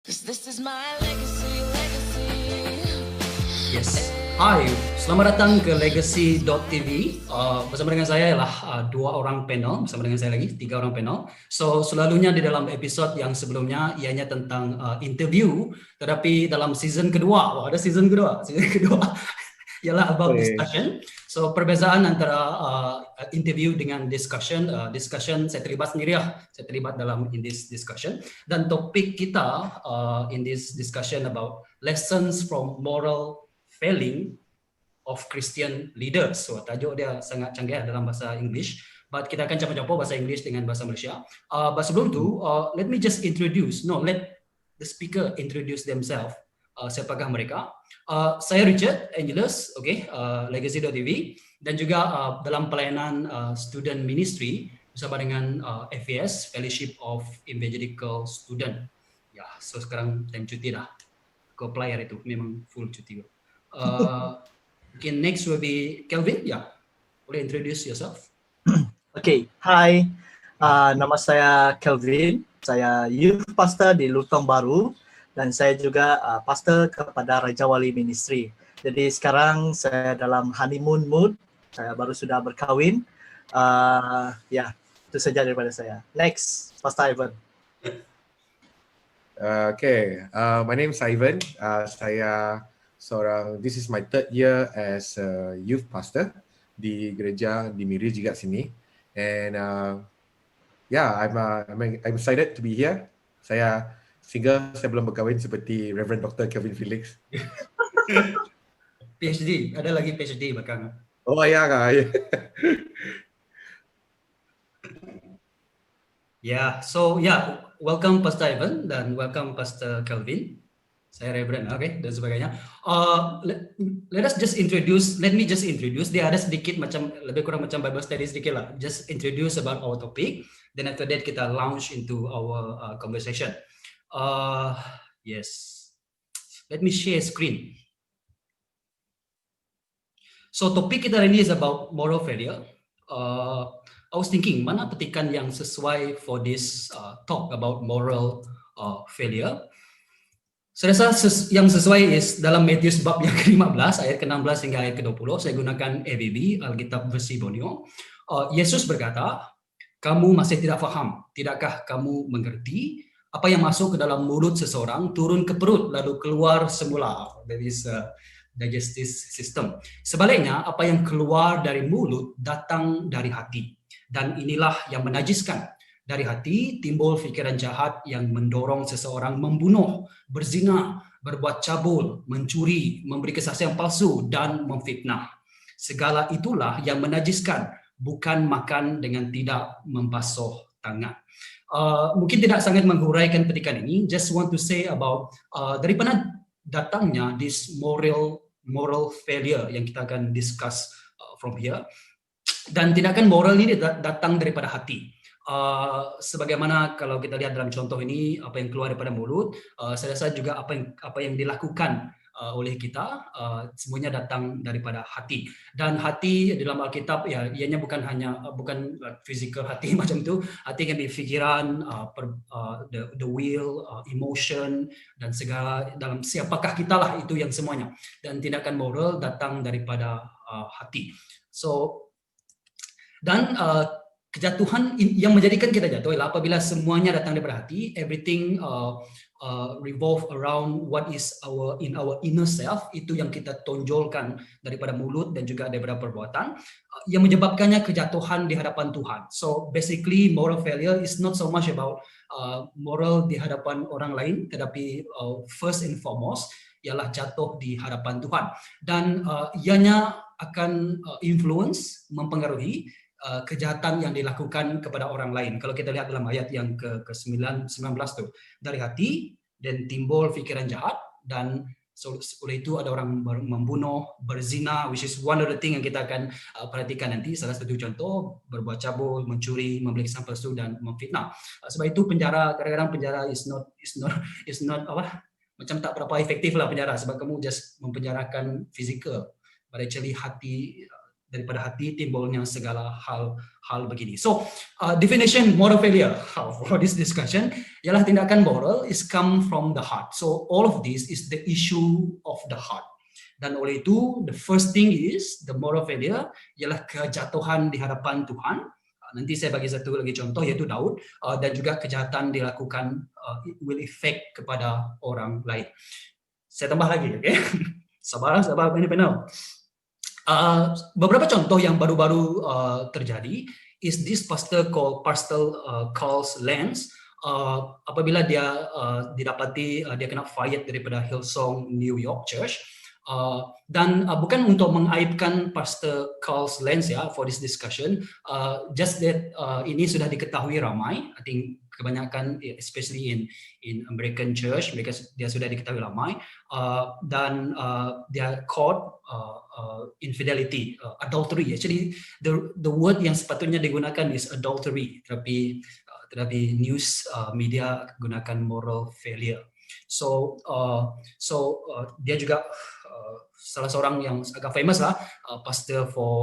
'Cause this is my legacy. Yes. Hai, selamat datang ke Legacy.tv. Bersama dengan saya ialah dua orang panel, bersama dengan saya lagi, 3 orang panel. So, selalunya di dalam episod yang sebelumnya ianya tentang interview, tetapi dalam season kedua, ada season kedua ialah about discussion. So, perbezaan antara interview dengan discussion, discussion saya terlibat sendiri lah, saya terlibat dalam in this discussion. Dan topik kita in this discussion about lessons from moral failing of Christian leaders. So tajuk dia sangat canggih dalam bahasa English, but kita akan campur-campur bahasa English dengan bahasa Malaysia. But sebelum tu, let me just let the speaker introduce themselves. Siapakah mereka? Saya Richard Angelus, okay, Legacy.tv, dan juga dalam pelayanan student ministry bersama dengan FAS, Fellowship of Evangelical Student. Ya, so sekarang time cuti dah. Ke player itu memang full cuti. Okay, next will be Kelvin. Ya, boleh introduce yourself. Okay, hi. Nama saya Kelvin. Saya youth pastor di Lutong Baru dan saya juga pastor kepada Raja Wali Ministry. Jadi sekarang saya dalam honeymoon mood. Saya baru sudah berkahwin. Ya, itu saja daripada saya. Next, Pastor Ivan. Okay, my name is Ivan. This is my 3rd year as a youth pastor di gereja di Miri juga sini. And I'm excited to be here. Saya single, saya belum berkahwin seperti Reverend Dr. Kelvin Felix. PhD, ada lagi PhD belakang. Oh ya kak. Yeah, so yeah, welcome Pastor Ivan dan welcome Pastor Kelvin. Saya Reverend, okay, dan sebagainya. Let me just introduce. Dia ada sedikit macam, lebih kurang macam Bible study sedikit lah. Just introduce about our topic. Then after that kita launch into our conversation. Yes. Let me share screen. So topik kita hari ini is about moral failure. I was thinking, mana petikan yang sesuai for this talk about moral failure? Saya rasa yang sesuai is dalam Matius bab yang ke-15, ayat ke-16 hingga ayat ke-20. Saya gunakan ABB, Alkitab versi Borneo. Yesus berkata, kamu masih tidak faham, tidakkah kamu mengerti? Apa yang masuk ke dalam mulut seseorang turun ke perut lalu keluar semula. That is digestive system. Sebaliknya, apa yang keluar dari mulut datang dari hati. Dan inilah yang menajiskan. Dari hati timbul fikiran jahat yang mendorong seseorang membunuh, berzina, berbuat cabul, mencuri, memberi kesaksian palsu dan memfitnah. Segala itulah yang menajiskan, bukan makan dengan tidak membasuh tangan. Mungkin tidak sangat menghuraikan petikan ini. Just want to say about dari mana datangnya this moral failure yang kita akan discuss from here. Dan tindakan moral ini datang daripada hati. Sebagaimana kalau kita lihat dalam contoh ini, apa yang keluar daripada mulut, saya rasa juga apa yang dilakukan oleh kita, semuanya datang daripada hati. Dan hati dalam Alkitab, ya, ianya bukan physical hati macam itu. Hati kan pikiran, the will, emotion, dan segala dalam siapakah kita lah, itu yang semuanya. Dan tindakan moral datang daripada hati. So, dan kejatuhan yang menjadikan kita jatuh ialah apabila semuanya datang daripada hati, everything revolve around what is in our inner self, itu yang kita tonjolkan daripada mulut dan juga daripada perbuatan, yang menyebabkannya kejatuhan di hadapan Tuhan. So basically moral failure is not so much about moral di hadapan orang lain, tetapi first and foremost ialah jatuh di hadapan Tuhan. Dan ianya akan influence, mempengaruhi kejahatan yang dilakukan kepada orang lain. Kalau kita lihat dalam ayat yang ke-19 tu, dari hati dan timbul fikiran jahat, dan oleh itu ada orang membunuh, berzina, which is one of the thing yang kita akan perhatikan nanti. Salah satu contoh, berbuat cabul, mencuri, membeli kesan palsu dan memfitnah. Sebab itu penjara, kadang-kadang penjara is not macam tak berapa efektif lah penjara, sebab kamu just mempenjarakan physical, but actually hati daripada hati timbulnya segala hal begini. So definition moral failure for this discussion ialah tindakan moral is come from the heart. So all of this is the issue of the heart. Dan oleh itu, the first thing is the moral failure ialah kejatuhan di hadapan Tuhan. Nanti saya bagi satu lagi contoh yaitu Daud, dan juga kejahatan dilakukan it will effect kepada orang lain. Saya tambah lagi, okay? Sabar benar-benar. Beberapa contoh yang baru-baru terjadi is this pastor called Pastor Carl Lentz. Apabila dia didapati dia kena fired daripada Hillsong New York Church. Dan bukan untuk mengaibkan Pastor Carl Lentz ya for this discussion, just that ini sudah diketahui ramai. I think kebanyakan especially in American church mereka dia sudah diketahui ramai, dan dia caught infidelity, adultery. Actually the word yang sepatutnya digunakan is adultery, tetapi news media gunakan moral failure. So dia juga salah seorang yang agak famous lah, pastor for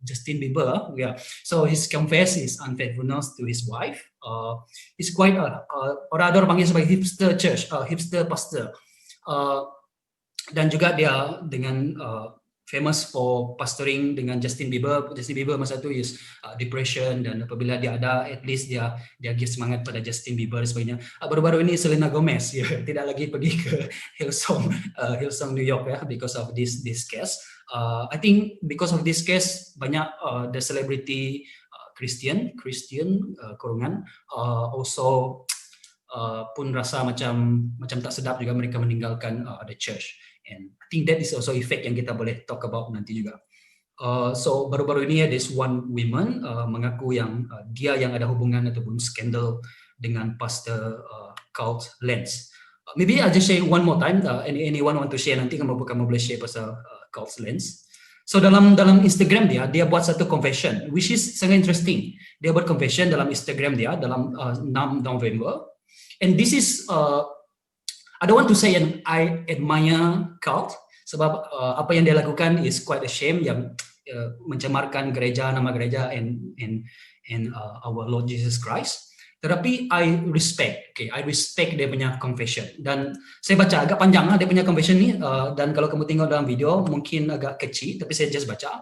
Justin Bieber, yeah. So his confess his unfaithfulness to his wife. He's quite orang panggil sebagai hipster pastor. Dan juga dia dengan famous for pastoring dengan Justin Bieber. Justin Bieber masa itu is depression, dan apabila dia ada, at least dia give semangat pada Justin Bieber dan sebagainya. Baru-baru ini Selena Gomez ya, tidak lagi pergi ke Hillsong New York ya, because of this case. I think because of this case banyak the celebrity Christian kurungan also pun rasa macam tak sedap juga mereka meninggalkan the church. And I think that is also effect yang kita boleh talk about nanti juga. So baru-baru ini this one woman mengaku yang dia yang ada hubungan ataupun skandal dengan Pastor Carl Lentz. Maybe I'll just share one more time. Anyone want to share, nanti kamu boleh share pasal Carl Lentz. So dalam Instagram dia buat satu confession which is sangat interesting. Dia buat confession dalam Instagram dia dalam 6 November. And this is I don't want to say yang I admire Carl, sebab apa yang dia lakukan is quite a shame, yang mencemarkan gereja, nama gereja and our Lord Jesus Christ. Tetapi I respect dia punya confession. Dan saya baca agak panjang dia punya confession ni, dan kalau kamu tengok dalam video mungkin agak kecil, tapi saya just baca.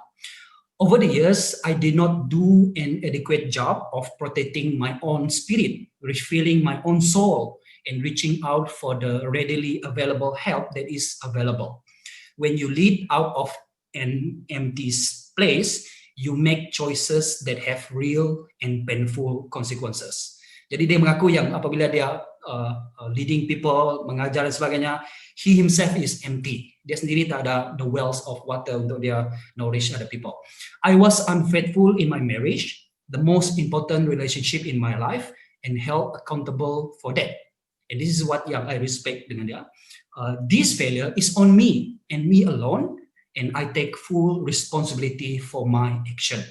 Over the years, I did not do an adequate job of protecting my own spirit, refilling my own soul, and reaching out for the readily available help that is available. When you lead out of an empty place, you make choices that have real and painful consequences. Jadi dia mengaku yang apabila dia leading people, mengajar dan sebagainya, he himself is empty. Dia sendiri tak ada the wells of water untuk dia nourish other people. I was unfaithful in my marriage, the most important relationship in my life, and held accountable for that. And this is what yang I respect dengan dia. This failure is on me and me alone, and I take full responsibility for my action.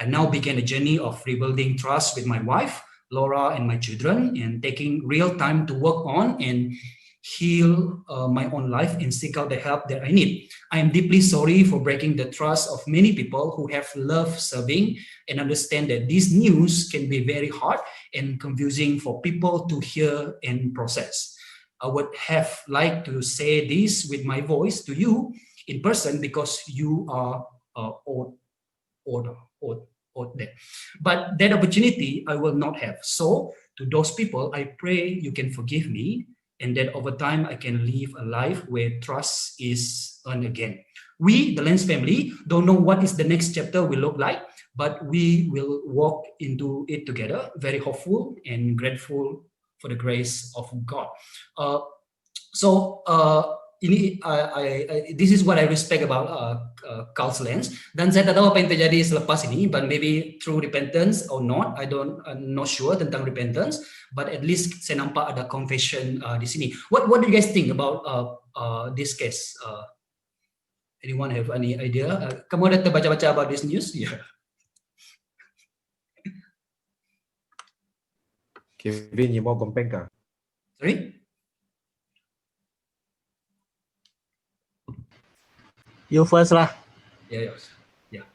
I now began a journey of rebuilding trust with my wife, Laura, and my children, and taking real time to work on and heal my own life and seek out the help that I need. I am deeply sorry for breaking the trust of many people who have loved serving and understand that this news can be very hard and confusing for people to hear and process. I would have liked to say this with my voice to you in person because you are old there. But that opportunity I will not have. So to those people, I pray you can forgive me, and that over time I can live a life where trust is earned again. We, the Lentz family, don't know what is the next chapter will look like, but we will walk into it together, very hopeful and grateful for the grace of God. Ini this is what I respect about Carl Lentz. Dan saya tak tahu apa yang terjadi selepas ini, but maybe through repentance or not, I'm not sure tentang repentance, but at least saya nampak ada confession di sini. What do you guys think about this case? Anyone have any idea? Kamu ada terbaca-baca about this news? Yeah. Kevin, you mau kompeng kah? Sorry? You first lah. Yeah, yes. Yeah.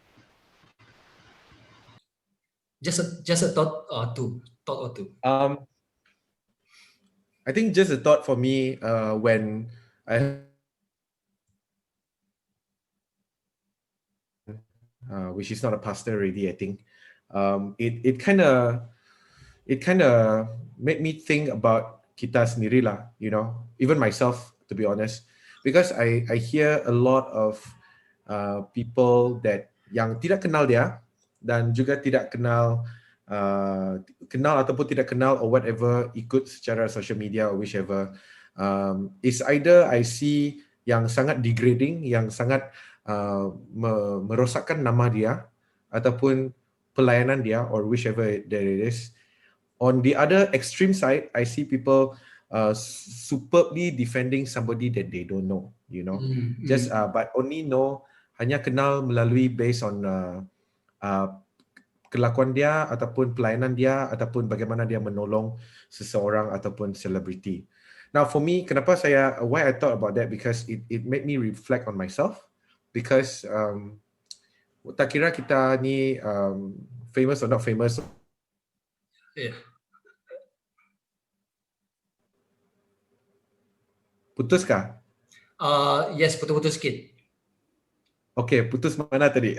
Just a thought or two. I think just a thought for me when I which is not a pastor already, I think it kind of made me think about kita sendiri lah, you know, even myself, to be honest, because I hear a lot of people that yang tidak kenal dia dan juga tidak kenal ataupun tidak kenal or whatever, ikut secara social media or whichever, is either I see yang sangat degrading, yang sangat merosakkan nama dia ataupun pelayanan dia or whichever that it is. On the other extreme side, I see people superbly defending somebody that they don't know, you know, just but only know, hanya kenal melalui based on kelakuan dia ataupun pelayanan dia ataupun bagaimana dia menolong seseorang ataupun selebriti. Now for me, kenapa why I thought about that, because it made me reflect on myself, because tak kira kita ni famous or not famous. Yeah. Putus kah? Yes, putus-putus sikit. Okay, putus mana tadi?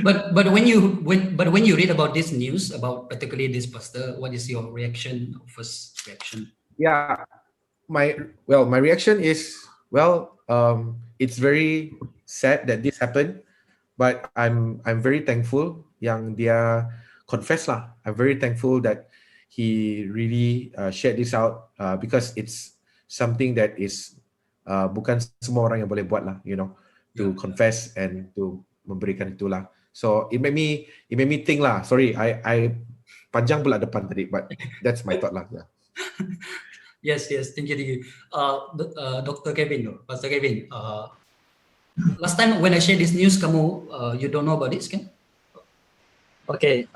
But when you read about this news about particularly this pastor, what is your reaction? First reaction? Yeah, my reaction is, it's very sad that this happened, but I'm very thankful yang dia confess lah. I'm very thankful that he really shared this out because it's something that is bukan semua orang yang boleh buat lah, you know, to confess and to memberikan itulah. So it made me think lah. Sorry, I panjang pula depan tadi, but that's my thought lah. Yeah. Yes, thank you. Dr. Kevin, Pastor Kevin, last time when I share this news, kamu you don't know about this, kan? Okay,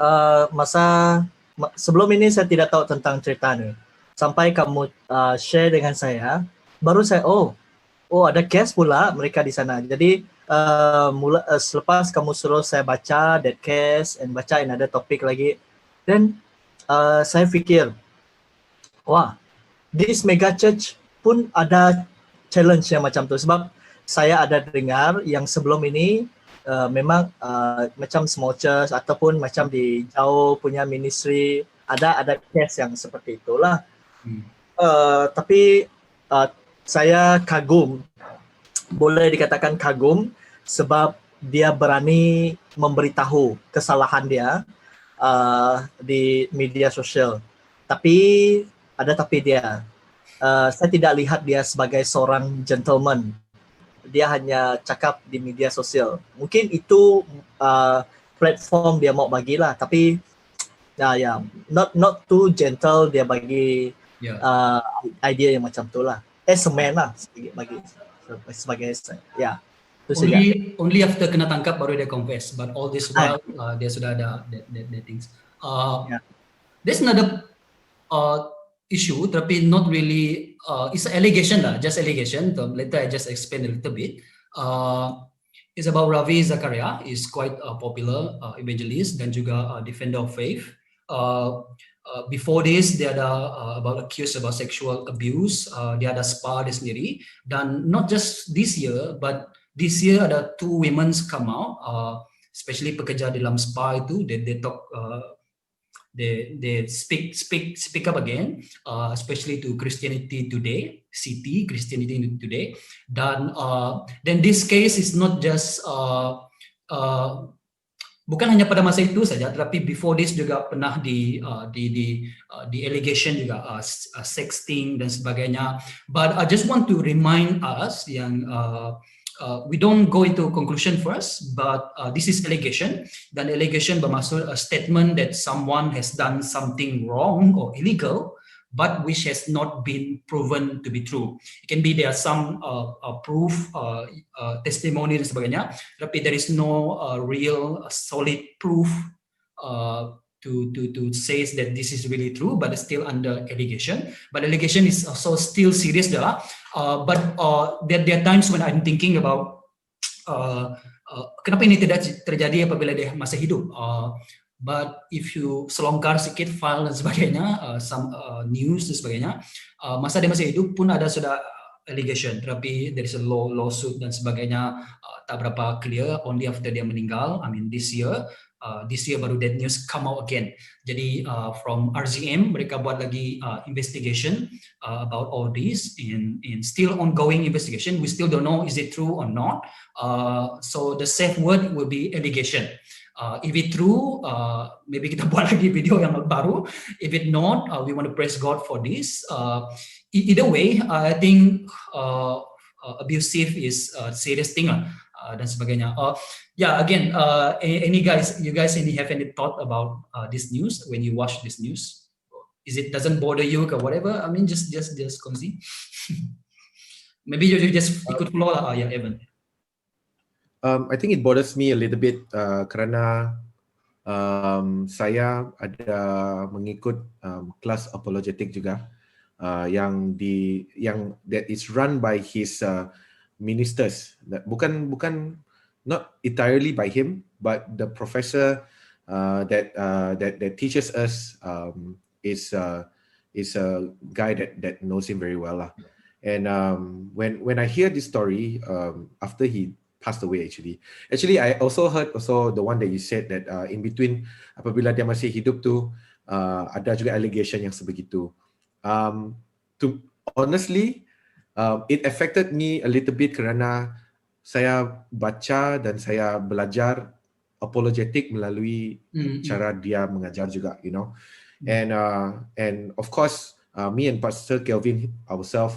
sebelum ini saya tidak tahu tentang cerita ini. Sampai kamu share dengan saya, baru saya ada case pula mereka di sana. Jadi selepas kamu suruh saya baca that case and baca another topik lagi, then saya fikir, wah, this mega church pun ada challenge yang macam tu. Sebab saya ada dengar yang sebelum ini memang macam small church ataupun macam di jauh punya ministry ada case yang seperti itulah. Tapi saya kagum, boleh dikatakan kagum, sebab dia berani memberitahu kesalahan dia di media sosial. Tapi dia, saya tidak lihat dia sebagai seorang gentleman. Dia hanya cakap di media sosial. Mungkin itu platform dia mau bagilah, tapi not too gentle dia bagi idea yang macam tu lah. Semen lah sebagai ya. Only after kena tangkap baru dia confess, but all this while dia sudah ada that things. There's another issue, tapi not really. It's an allegation lah, just allegation. So later I just explain a little bit. It's about Ravi Zakaria. Is quite a popular evangelist dan juga defender of faith. Before this, dia ada about accused about sexual abuse. Dia ada spa dia sendiri. Dan not just this year, but this year ada 2 women come out, especially pekerja dalam spa itu. They talk, they speak up again, especially to Christianity Today, CT Christianity Today. Dan then this case is not just bukan hanya pada masa itu saja, tetapi before this juga pernah di allegation juga sexting dan sebagainya. But I just want to remind us yang we don't go into conclusion first, but this is allegation. Dan allegation bermaksud a statement that someone has done something wrong or illegal, but which has not been proven to be true. It can be there are some proof, testimony dan sebagainya, tapi there is no real solid proof to say that this is really true, but it's still under allegation. But allegation is also still serious, but there are times when I'm thinking about kenapa ini tidak terjadi apabila dia masih hidup? But if you selongkar sedikit file dan sebagainya, some news dan sebagainya, masa dia masih hidup pun ada sudah allegation, tetapi there is a lawsuit dan sebagainya, tak berapa clear. Only after dia meninggal, I mean this year baru that news come out again. Jadi from RZM mereka buat lagi investigation about all this, in still ongoing investigation. We still don't know is it true or not. So the safe word will be allegation. If it true, maybe kita buat lagi video yang baru. If it not, we want to praise God for this. Either way, I think abusive is a serious thing dan sebagainya. Yeah, again, you guys any have any thought about this news when you watch this news? Is it doesn't bother you or whatever? I mean, just concede. Maybe you just ikut flow lah. Yeah, Evan. I think it bothers me a little bit kerana saya ada mengikut kelas apologetik juga yang that is run by his ministers. Bukan not entirely by him, but the professor that teaches us is a guy that knows him very well lah. And when I hear this story after he passed away, actually I also heard the one that you said that in between apabila dia masih hidup tu ada juga allegation yang sebegitu. To honestly, it affected me a little bit kerana saya baca dan saya belajar apologetik melalui cara dia mengajar juga, you know. And of course me and Pastor Kelvin ourselves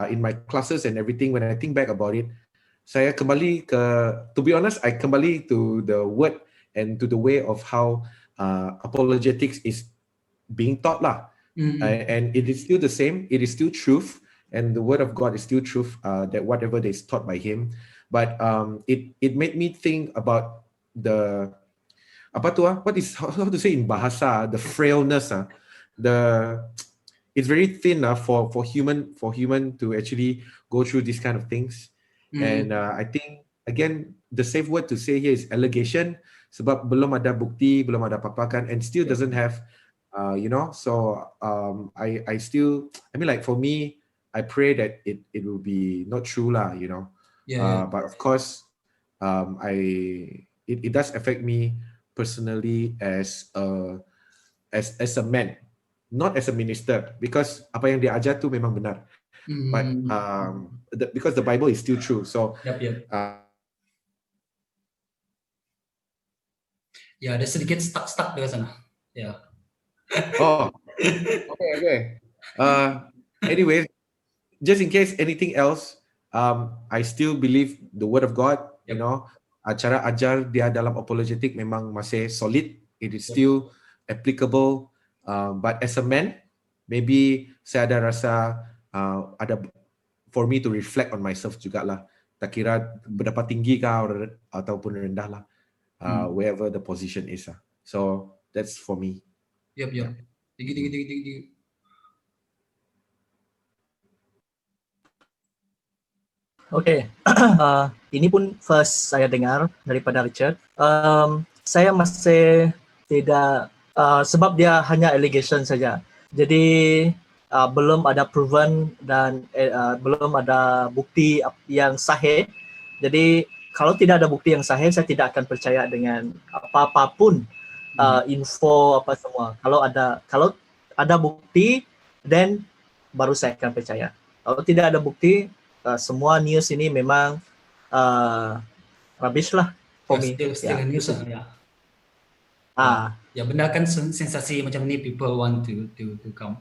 in my classes and everything, when I think back about it, saya kembali to be honest, I kembali to the word and to the way of how apologetics is being taught lah. And it is still the same, it is still truth, and the word of God is still truth, that whatever is taught by him. But it made me think about the how to say in bahasa, the frailness, it's very thin for human to actually go through these kind of things. And I think again the safe word to say here is allegation, sebab belum ada bukti, belum ada apa-apa kan, and still doesn't have you know. So I still, I mean, like for me, I pray that it will be not true lah, you know. But of course it does affect me personally as a man, not as a minister, because apa yang dia ajar tu memang benar. But because the Bible is still true, so ya ada sedikit stuck di sana. Ya. Oh, okay. Anyway, just in case anything else, I still believe the word of God. You know, cara ajar dia dalam apologetic memang masih solid. It is still applicable. But as a man, maybe saya ada rasa ada for me to reflect on myself juga lah. Tak kira berapa tinggi kah ataupun rendah lah, wherever the position is. So that's for me. Yep. Tinggi. Okay, ini pun first saya dengar daripada Richard. Saya masih tidak, sebab dia hanya allegation saja. Jadi belum ada proven dan belum ada bukti yang sahih. Jadi kalau tidak ada bukti yang sahih, saya tidak akan percaya dengan apa-apapun info apa semua. Kalau ada bukti, then baru saya akan percaya. Kalau tidak ada bukti, semua news ini memang rubbish lah for me. Still news ya. Ya benar kan, sensasi macam ni people want to come.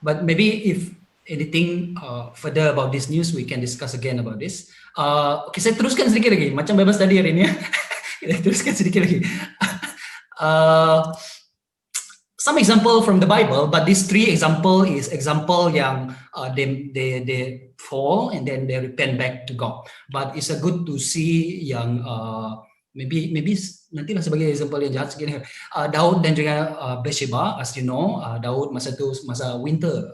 But maybe if anything further about this news, we can discuss again about this. Okay, saya teruskan sedikit lagi, macam bebas tadi hari ini ya. Kita teruskan sedikit lagi. Some example from the Bible, but these three example is example yang they fall and then they repent back to God. But it's a good to see yang maybe nantilah sebagai example yang jahat sekali. Daud dan juga Bathsheba, as you know, Daud masa winter,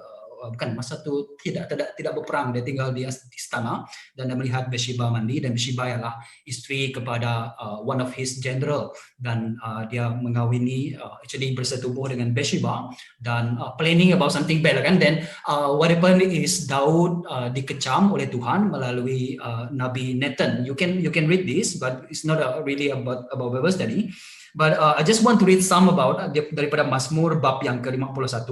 bukan masa itu tidak berperang, dia tinggal di istana dan dia melihat Bathsheba mandi, dan Bathsheba ialah isteri kepada one of his general, dan dia mengawini actually bersetubuh dengan Bathsheba dan planning about something bad kan. Then what happened is Daud dikecam oleh Tuhan melalui Nabi Nathan. You can read this, but it's not really about Bible study. But I just want to read some about daripada Mazmur bab yang ke-51.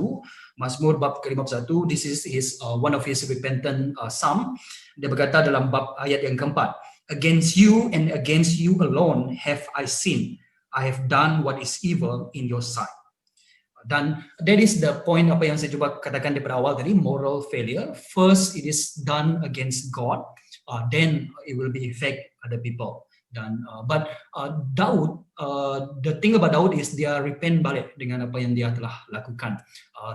Mazmur bab ke-51, this is one of his repentant psalm. Dia berkata dalam bab ayat yang keempat, "Against you and against you alone have I sinned. I have done what is evil in your sight." Dan that is the point apa yang saya cuba katakan daripada awal tadi, moral failure. First, it is done against God, then it will be affect other people. Dan but Daud, the thing about Daud is dia repent balik dengan apa yang dia telah lakukan.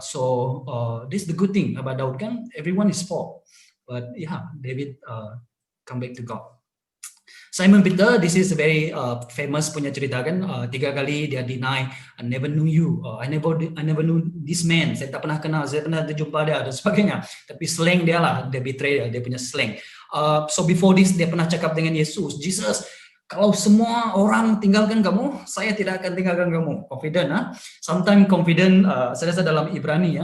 So this is the good thing about Daud kan, everyone is fault, but yeah, David come back to God. Simon Peter, this is a very famous punya cerita kan, 3 kali dia deny, I never knew you, I never knew this man, saya tak pernah kenal, saya pernah terjumpa dia dan sebagainya. Tapi slang dia lah, dia betray dia punya slang. So before this dia pernah cakap dengan Yesus, Jesus, kalau semua orang tinggalkan kamu, saya tidak akan tinggalkan kamu. Confident, sometimes confident. Saya rasa dalam Ibrani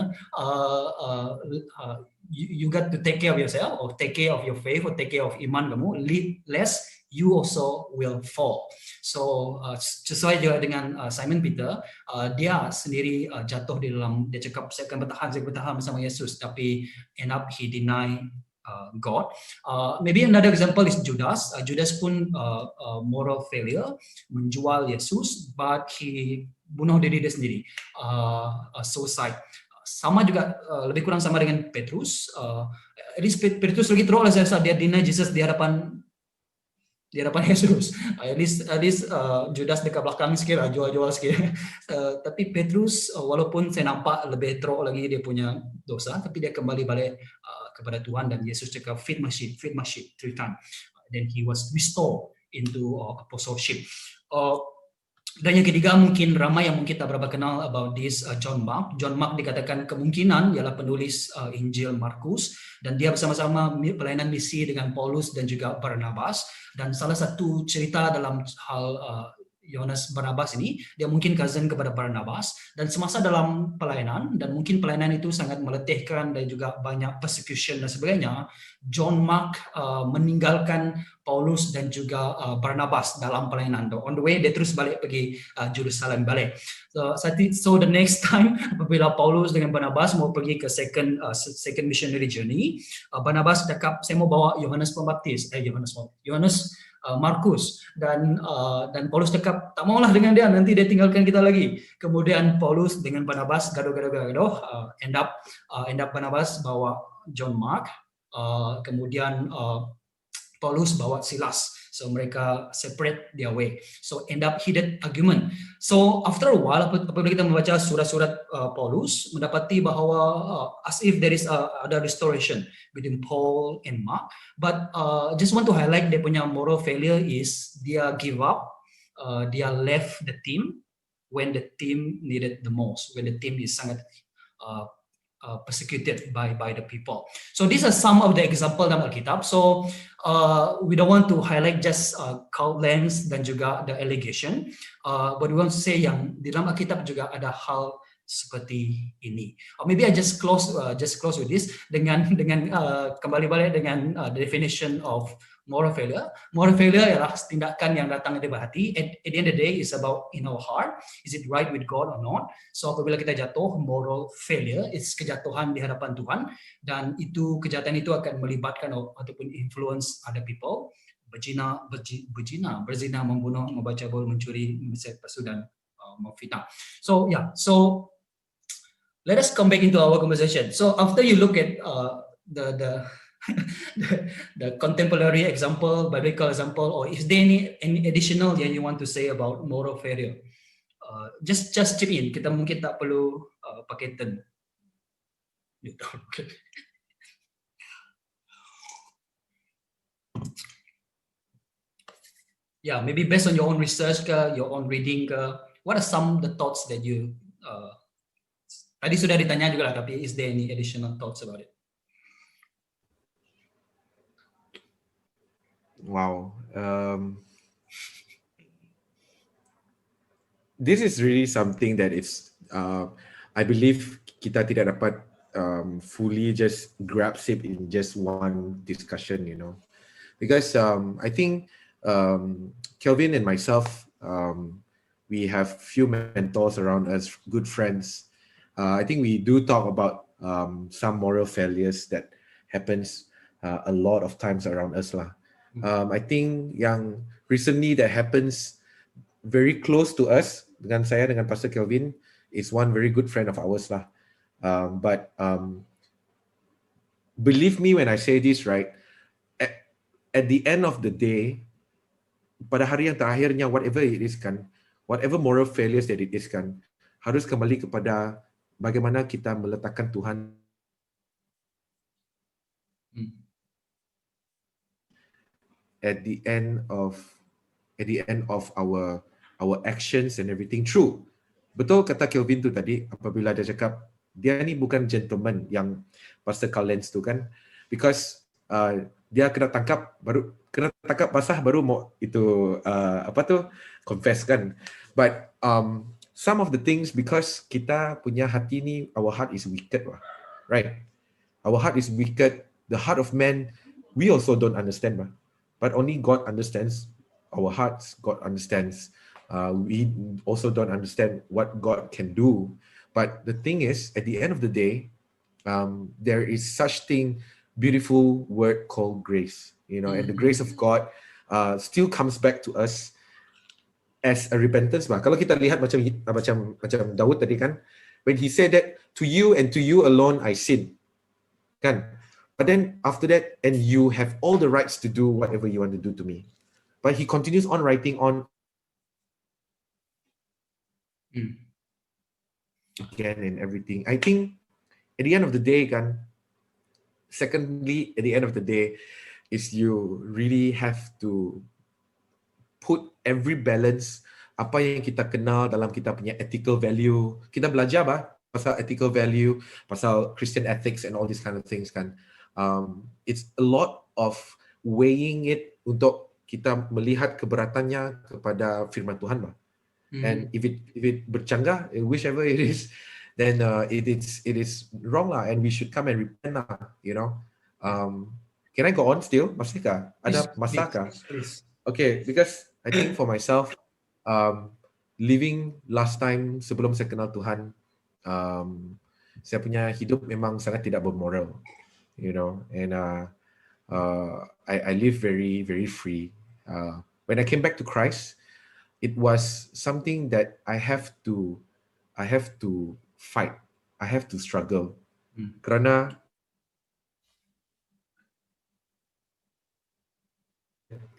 you got to take care of yourself, or take care of your faith, or take care of iman kamu. Lest you also will fall. So sesuai juga dengan Simon Peter, dia sendiri jatuh di dalam, dia cakap saya akan bertahan bersama Yesus, tapi end up he deny God. Maybe another example is Judas. Judas pun moral failure, menjual Yesus, but he bunuh diri dia sendiri, suicide. Sama juga, lebih kurang sama dengan Petrus. At least Petrus lagi teruk lah saya rasa, dia deny Jesus di hadapan Yesus. At least Judas dekat belakang sikit lah, jual-jual sikit. Tapi Petrus, walaupun saya nampak lebih teruk lagi dia punya dosa, tapi dia kembali balik kepada Tuhan, dan Yesus cakap feed my sheep 3 times. Then he was restored into apostleship. Dan yang ketiga, mungkin ramai yang mungkin tak berapa kenal about this John Mark. John Mark dikatakan kemungkinan ialah penulis Injil Markus, dan dia bersama-sama pelayanan misi dengan Paulus dan juga Barnabas. Dan salah satu cerita dalam hal Yohanes Barnabas ini, dia mungkin cousin kepada Barnabas, dan semasa dalam pelayanan, dan mungkin pelayanan itu sangat meletihkan dan juga banyak persecution dan sebagainya, John Mark meninggalkan Paulus dan juga Barnabas dalam pelayanan. On the way dia terus balik pergi Jerusalem balik. So the next time apabila Paulus dengan Barnabas mau pergi ke second missionary journey, Barnabas cakap saya mau bawa Yohanes Pembaptis, Markus, dan Paulus cakap tak maulah dengan dia, nanti dia tinggalkan kita lagi. Kemudian Paulus dengan Barnabas gaduh, end up Barnabas bawa John Mark, kemudian Paulus bawa Silas. So mereka separate their way. So end up heated argument. So after a while, apabila kita membaca surat-surat Paulus, mendapati bahawa as if there is ada restoration between Paul and Mark. But just want to highlight dia punya moral failure is dia give up, dia left the team when the team needed the most, when the team is sangat persecuted by the people. So these are some of the example dalam Alkitab. So we don't want to highlight just cult lens dan juga the allegation, but we want to say yang di dalam Alkitab juga ada hal seperti ini. Or maybe I just close with this dengan kembali balik dengan the definition of moral failure. Moral failure ialah tindakan yang datang dari hati. At the end of the day, is about in our heart. Is it right with God or not? So apabila kita jatuh, moral failure is kejatuhan di hadapan Tuhan, dan itu kejahatan itu akan melibatkan ataupun influence other people. Berzina, membunuh, membaca bol, mencuri, mencuri dan memfitnah. So so let us come back into our conversation. So after you look at the contemporary example, biblical example, or is there any additional yang you want to say about moral failure? Just chip in. Kita mungkin tak perlu pakai turn. Yeah, maybe based on your own research, your own reading, what are some of the thoughts that you Tadi sudah ditanya juga lah, tapi is there any additional thoughts about it? Wow. This is really something that I believe kita tidak dapat fully just grasp it in just one discussion, because I think Kelvin and myself, we have few mentors around us, good friends. I think we do talk about some moral failures that happens a lot of times around us lah. I think yang recently that happens very close to us dengan saya dengan Pastor Kelvin is one very good friend of ours lah. But believe me when I say this, right? At the end of the day, pada hari yang terakhirnya, whatever it is kan, whatever moral failures that it is kan, harus kembali kepada bagaimana kita meletakkan Tuhan at the end of our actions and everything. True. Betul kata Kelvin tu tadi apabila dia cakap dia ni bukan gentleman yang Pastor Collins tu kan, because dia kena tangkap basah baru mau itu confess kan. But some of the things, because kita punya hati ni, our heart is wicked lah, right? Our heart is wicked. The heart of man, we also don't understand, but only God understands our hearts. God understands. We also don't understand what God can do. But the thing is, at the end of the day, there is such thing, beautiful word called grace. And the grace of God still comes back to us as a repentance. Kalau kita lihat macam Daud tadi kan, when he said that to you and to you alone I sin, kan? But then after that, and you have all the rights to do whatever you want to do to me. But he continues on writing on again and everything. I think at the end of the day, kan, secondly, at the end of the day, is you really have to put every balance apa yang kita kenal dalam kita punya ethical value. Kita belajar pasal ethical value, pasal Christian ethics and all these kind of things kan. It's a lot of weighing it untuk kita melihat keberatannya kepada firman Tuhan and if it bercanggah, whichever it is, then it is wrong lah, and we should come and repent lah, Can I go on still? Masihkah? Ada masakah? Please. Okay, because I think for myself, living last time sebelum saya kenal Tuhan, saya punya hidup memang sangat tidak bermoral, and I live very, very free. When I came back to Christ, it was something that I have to fight. I have to struggle. Kerana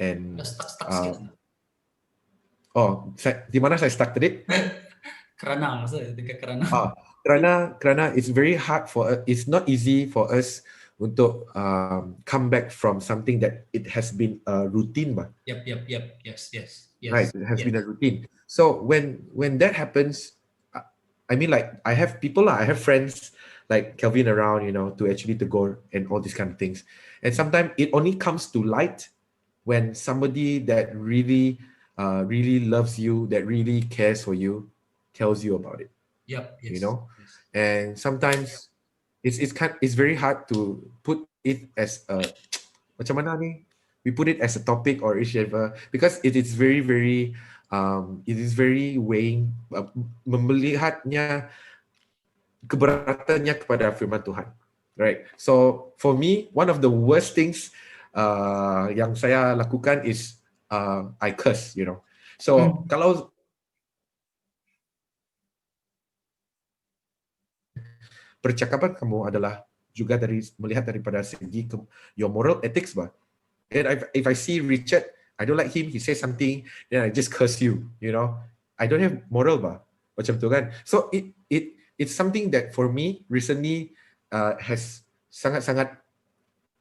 and Stuck. di mana saya stuck tadi? Kerana, dekat kerana. Kerana it's very hard it's not easy for us untuk come back from something that it has been a routine. Yep. Yes. Right, it has been a routine. So when that happens, I mean, like, I have people, I have friends like Kelvin around, to actually to go and all these kind of things. And sometimes it only comes to light when somebody that really loves you, that really cares for you, tells you about it. Yep. Yes. And sometimes it's very hard to put it as a macam mana ni? We put it as a topic or whichever, because it is very, very weighing, melihatnya keberatannya kepada firman Tuhan, right? So for me, one of the worst things yang saya lakukan is I curse, So kalau percakapan kamu adalah juga melihat daripada segi your moral ethics, and if I see Richard, I don't like him, he says something, then I just curse you, I don't have moral macam tu kan. So it's something that for me recently has sangat-sangat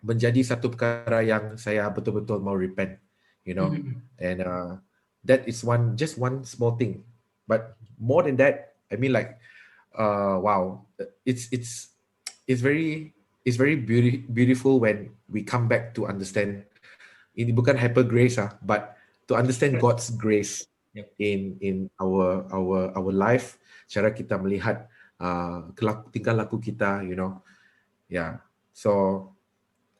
menjadi satu perkara yang saya betul-betul mau repent, and that is just one small thing. But more than that, I mean, like, wow, it's very beautiful when we come back to understand. Ini bukan hyper grace but to understand God's grace Yep. in our life, cara kita melihat tingkah laku kita, yeah. So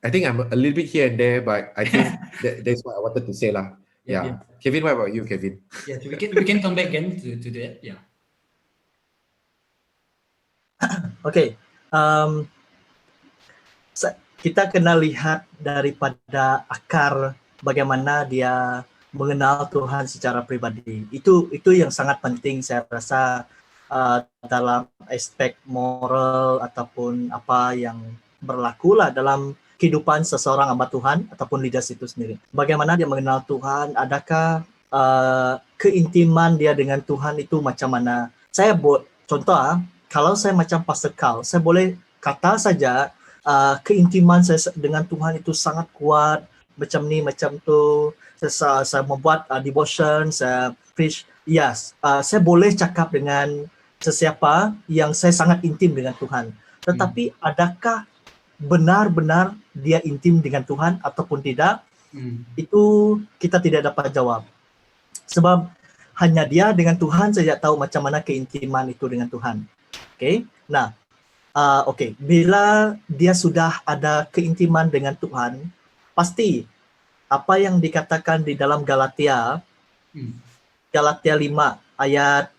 I think I'm a little bit here and there, but I think that's what I wanted to say lah. Yeah. Kevin, what about you, Kevin? Yeah, we can come back again to that. Yeah. Okay. Kita kena lihat daripada akar bagaimana dia mengenal Tuhan secara pribadi. Itu yang sangat penting saya rasa dalam aspek moral ataupun apa yang berlaku lah dalam kehidupan seseorang hamba Tuhan ataupun leaders itu sendiri. Bagaimana dia mengenal Tuhan? Adakah keintiman dia dengan Tuhan itu macam mana? Saya buat contoh, kalau saya macam Pastor Carl, saya boleh kata saja keintiman saya dengan Tuhan itu sangat kuat, macam ni, macam tu. Saya membuat devotion, saya preach. Yes, saya boleh cakap dengan sesiapa yang saya sangat intim dengan Tuhan. Tetapi adakah benar-benar dia intim dengan Tuhan ataupun tidak? Itu kita tidak dapat jawab. Sebab hanya dia dengan Tuhan saja tahu macam mana keintiman itu dengan Tuhan. Okay? Nah, bila dia sudah ada keintiman dengan Tuhan, pasti apa yang dikatakan di dalam Galatia 5 ayat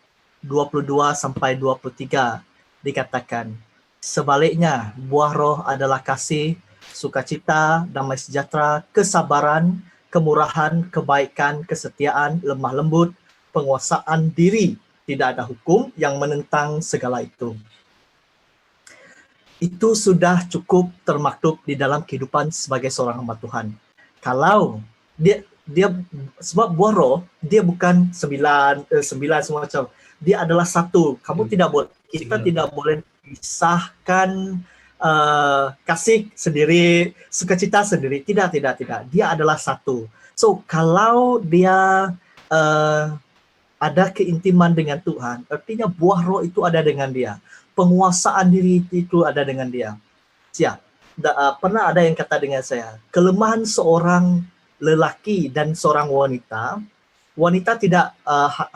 22 sampai 23 dikatakan, sebaliknya buah roh adalah kasih, sukacita, damai sejahtera, kesabaran, kemurahan, kebaikan, kesetiaan, lemah lembut, penguasaan diri. Tidak ada hukum yang menentang segala itu. Itu sudah cukup termaktub di dalam kehidupan sebagai seorang hamba Tuhan. Kalau dia sebab buah roh dia bukan sembilan semua macam, dia adalah satu. Kamu tidak boleh, kita tidak boleh pisahkan kasih sendiri, sukacita sendiri. Tidak. Dia adalah satu. So kalau dia ada keintiman dengan Tuhan, artinya buah roh itu ada dengan dia. Penguasaan diri itu ada dengan dia. Pernah ada yang kata dengan saya, kelemahan seorang lelaki dan seorang wanita tidak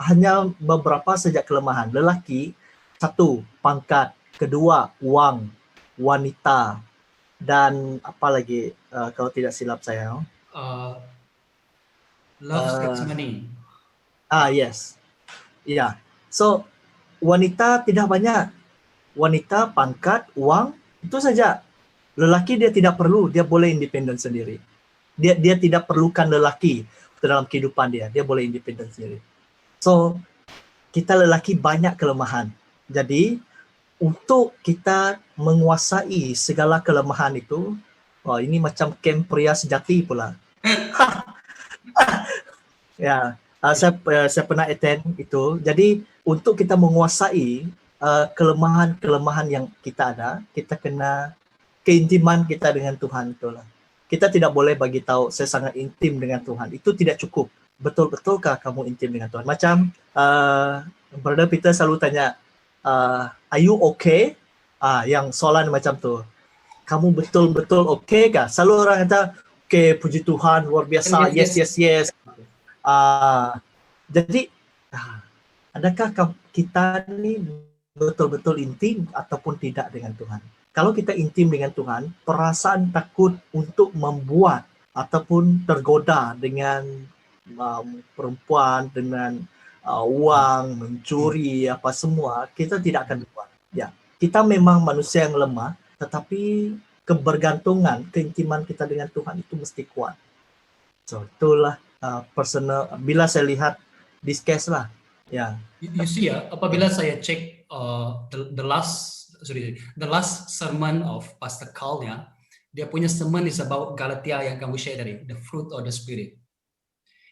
hanya beberapa saja kelemahan. Lelaki, satu, pangkat, kedua, uang, wanita, dan apa lagi kalau tidak silap saya? Love, sex, money. Yes. Yeah. So, wanita tidak banyak. Wanita, pangkat, uang, itu saja. Lelaki dia tidak perlu, dia boleh independen sendiri. Dia tidak perlukan lelaki dalam kehidupan dia. Dia boleh independen sendiri. So, kita lelaki banyak kelemahan. Jadi, untuk kita menguasai segala kelemahan itu, ini macam camp pria sejati pula. Ya, saya pernah attend itu. Jadi, untuk kita menguasai kelemahan-kelemahan yang kita ada, kita kena keintiman kita dengan Tuhan itulah. Kita tidak boleh bagi tahu saya sangat intim dengan Tuhan. Itu tidak cukup. Betul-betulkah kamu intim dengan Tuhan? Macam Brother Peter selalu tanya, are you okay? Yang soalan macam tu. Kamu betul-betul okay kah? Selalu orang kata, okay, puji Tuhan, luar biasa, yes. Jadi, adakah kita ni betul-betul intim ataupun tidak dengan Tuhan? Kalau kita intim dengan Tuhan, perasaan takut untuk membuat ataupun tergoda dengan perempuan, dengan uang, mencuri, apa semua, kita tidak akan buat. Ya, kita memang manusia yang lemah, tetapi kebergantungan, keintiman kita dengan Tuhan itu mesti kuat. So, itulah personal. Bila saya lihat this case lah, ya. You see, apabila saya cek the last sermon of Pastor Carl, dia punya sermon is about Galatia yang kamu share tadi, the fruit of the spirit.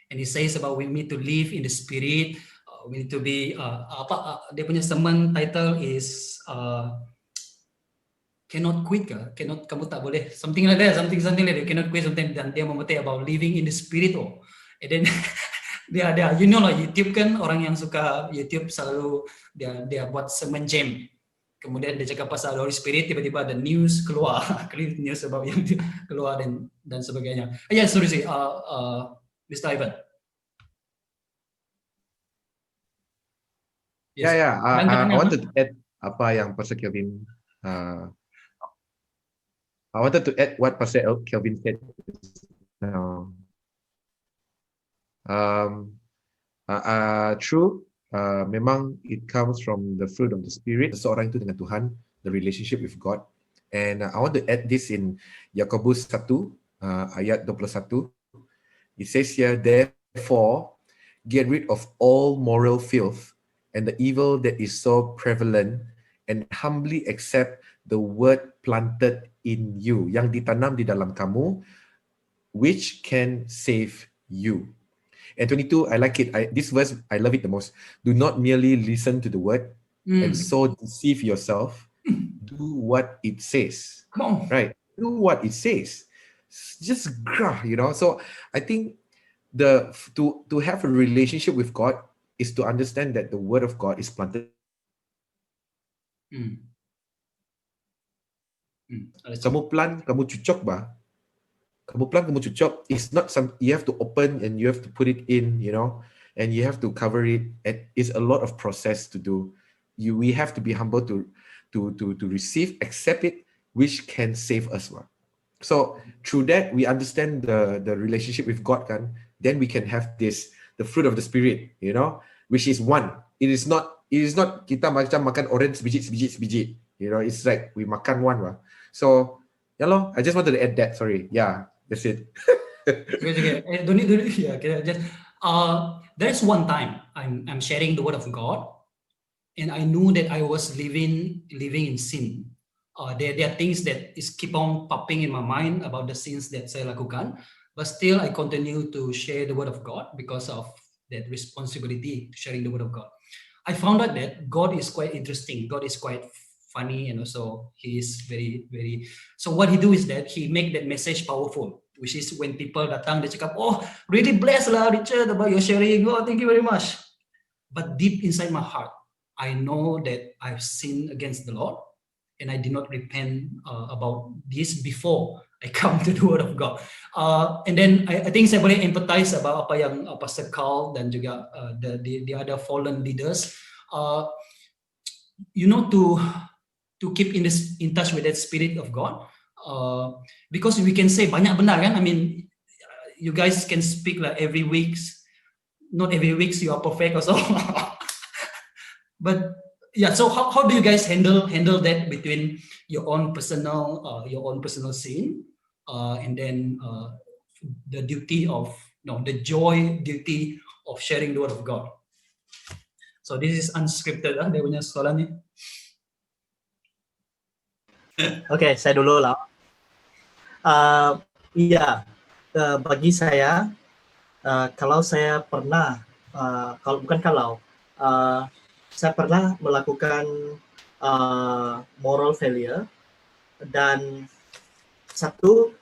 And he says about we need to live in the spirit, we need to be dia punya sermon title is cannot quit kamu tak boleh, something like that, something like that, cannot quit something, dan dia memetik about living in the spirit. And then dia you know lah, YouTube kan, orang yang suka YouTube selalu dia buat sermon jam. kemudian dia cakap pasal Holy Spirit, tiba-tiba ada news keluar, news about yang keluar dan sebagainya. Ya, sorry sih, Mr. Ivan. Yeah, Yes. yeah. Dan I katanya, wanted to add apa yang Pastor Kelvin. I wanted to add what Pastor Kelvin said now. True. Memang it comes from the fruit of the Spirit. Seseorang itu dengan Tuhan, the relationship with God. And I want to add this in Yakobus 1 ayat 21. It says here, therefore, get rid of all moral filth and the evil that is so prevalent, and humbly accept the word planted in you, yang ditanam di dalam kamu, which can save you. And 22, I like it. This verse, I love it the most. Do not merely listen to the word and so deceive yourself. Do what it says. come on. Right? Do what it says. Just you know. So I think to have a relationship with God is to understand that the word of God is planted. Kamu plant, kamu cucok ba? Kamu plant, kamu cucok. It's not some you have to open and you have to put it in, you know, and you have to cover it. It's a lot of process to do. We have to be humble to receive, accept it, which can save us. So through that, we understand the relationship with God, kan? Then we can have the fruit of the Spirit, you know, which is one. It is not kita macam makan orange sebiji, you know, it's like we makan one. So, yeah, I just wanted to add that. Sorry. Yeah, that's it. Okay. Don't need. Yeah, okay, just there's one time I'm sharing the word of God, and I knew that I was living in sin. There are things that is keep on popping in my mind about the sins that saya lakukan, but still I continue to share the word of God because of that responsibility to sharing the word of God. I found out that God is quite interesting. God is quite funny, and also He is very, very. So what He do is that He make that message powerful, which is when people datang, dia cakap, oh, really blessed lah, Richard, about your sharing. Oh, thank you very much. But deep inside my heart, I know that I've sinned against the Lord, and I did not repent about this before I come to the Word of God. And then I think saya boleh empathize about apa yang Pastor Carl dan juga the other fallen leaders. You know, to keep in touch with that Spirit of God, because we can say banyak benar kan. I mean, you guys can speak like every week. Not every week you are perfect also. But yeah, so how do you guys handle that between your own personal sin, and then the duty of the duty of sharing the word of God? So this is unscripted dia punya soalan ni. Oke, saya dulu lah. Bagi saya, kalau saya pernah, saya pernah melakukan moral failure, dan satu,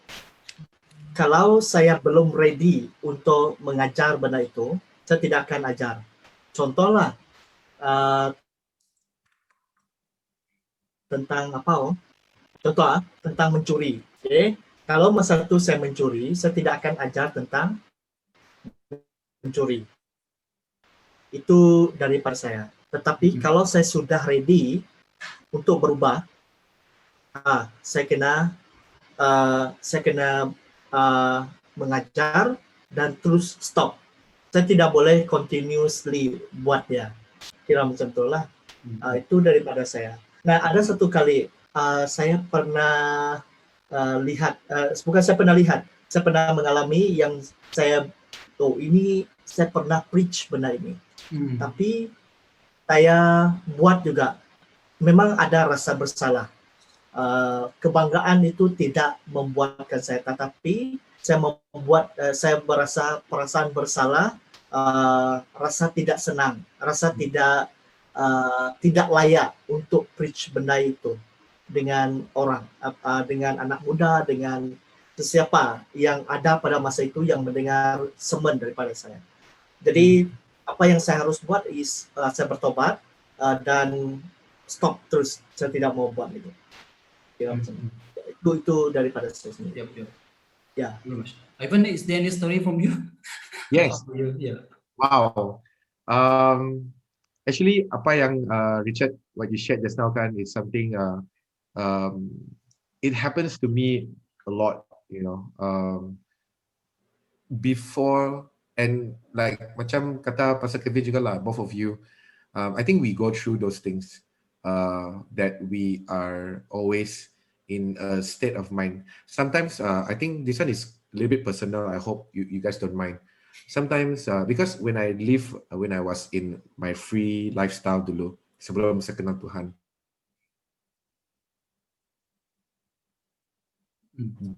kalau saya belum ready untuk mengajar benda itu, saya tidak akan ajar. Contohlah tentang tentang mencuri. Okay? Kalau masa itu saya mencuri, saya tidak akan ajar tentang mencuri. Itu daripada saya. Tetapi kalau saya sudah ready untuk berubah, saya kena mengajar dan terus stop. Saya tidak boleh continuously buat dia. Kira macam itulah. Itu daripada saya. Nah, ada satu kali saya pernah saya pernah mengalami yang saya pernah preach benda ini. Tapi saya buat juga, memang ada rasa bersalah. Kebanggaan itu tidak membuatkan saya, tetapi saya merasa perasaan bersalah, rasa tidak senang, rasa tidak layak untuk preach benda itu dengan orang, dengan anak muda, dengan sesiapa yang ada pada masa itu yang mendengar sermon daripada saya. Jadi apa yang saya harus buat is saya bertobat, dan stop terus, saya tidak mau buat itu. Ya, itu daripada saya sendiri. Yep. Ya. Ivan, is there any story from you? Yes. Yeah. Wow. Actually, apa yang Richard, what you shared just now kan, is something. It happens to me a lot, before and like macam kata Pastor Kevin juga lah, both of you. I think we go through those things that we are always in a state of mind. Sometimes I think this one is a little bit personal. I hope you guys don't mind. Sometimes because when I was in my free lifestyle dulu sebelum saya kenal Tuhan,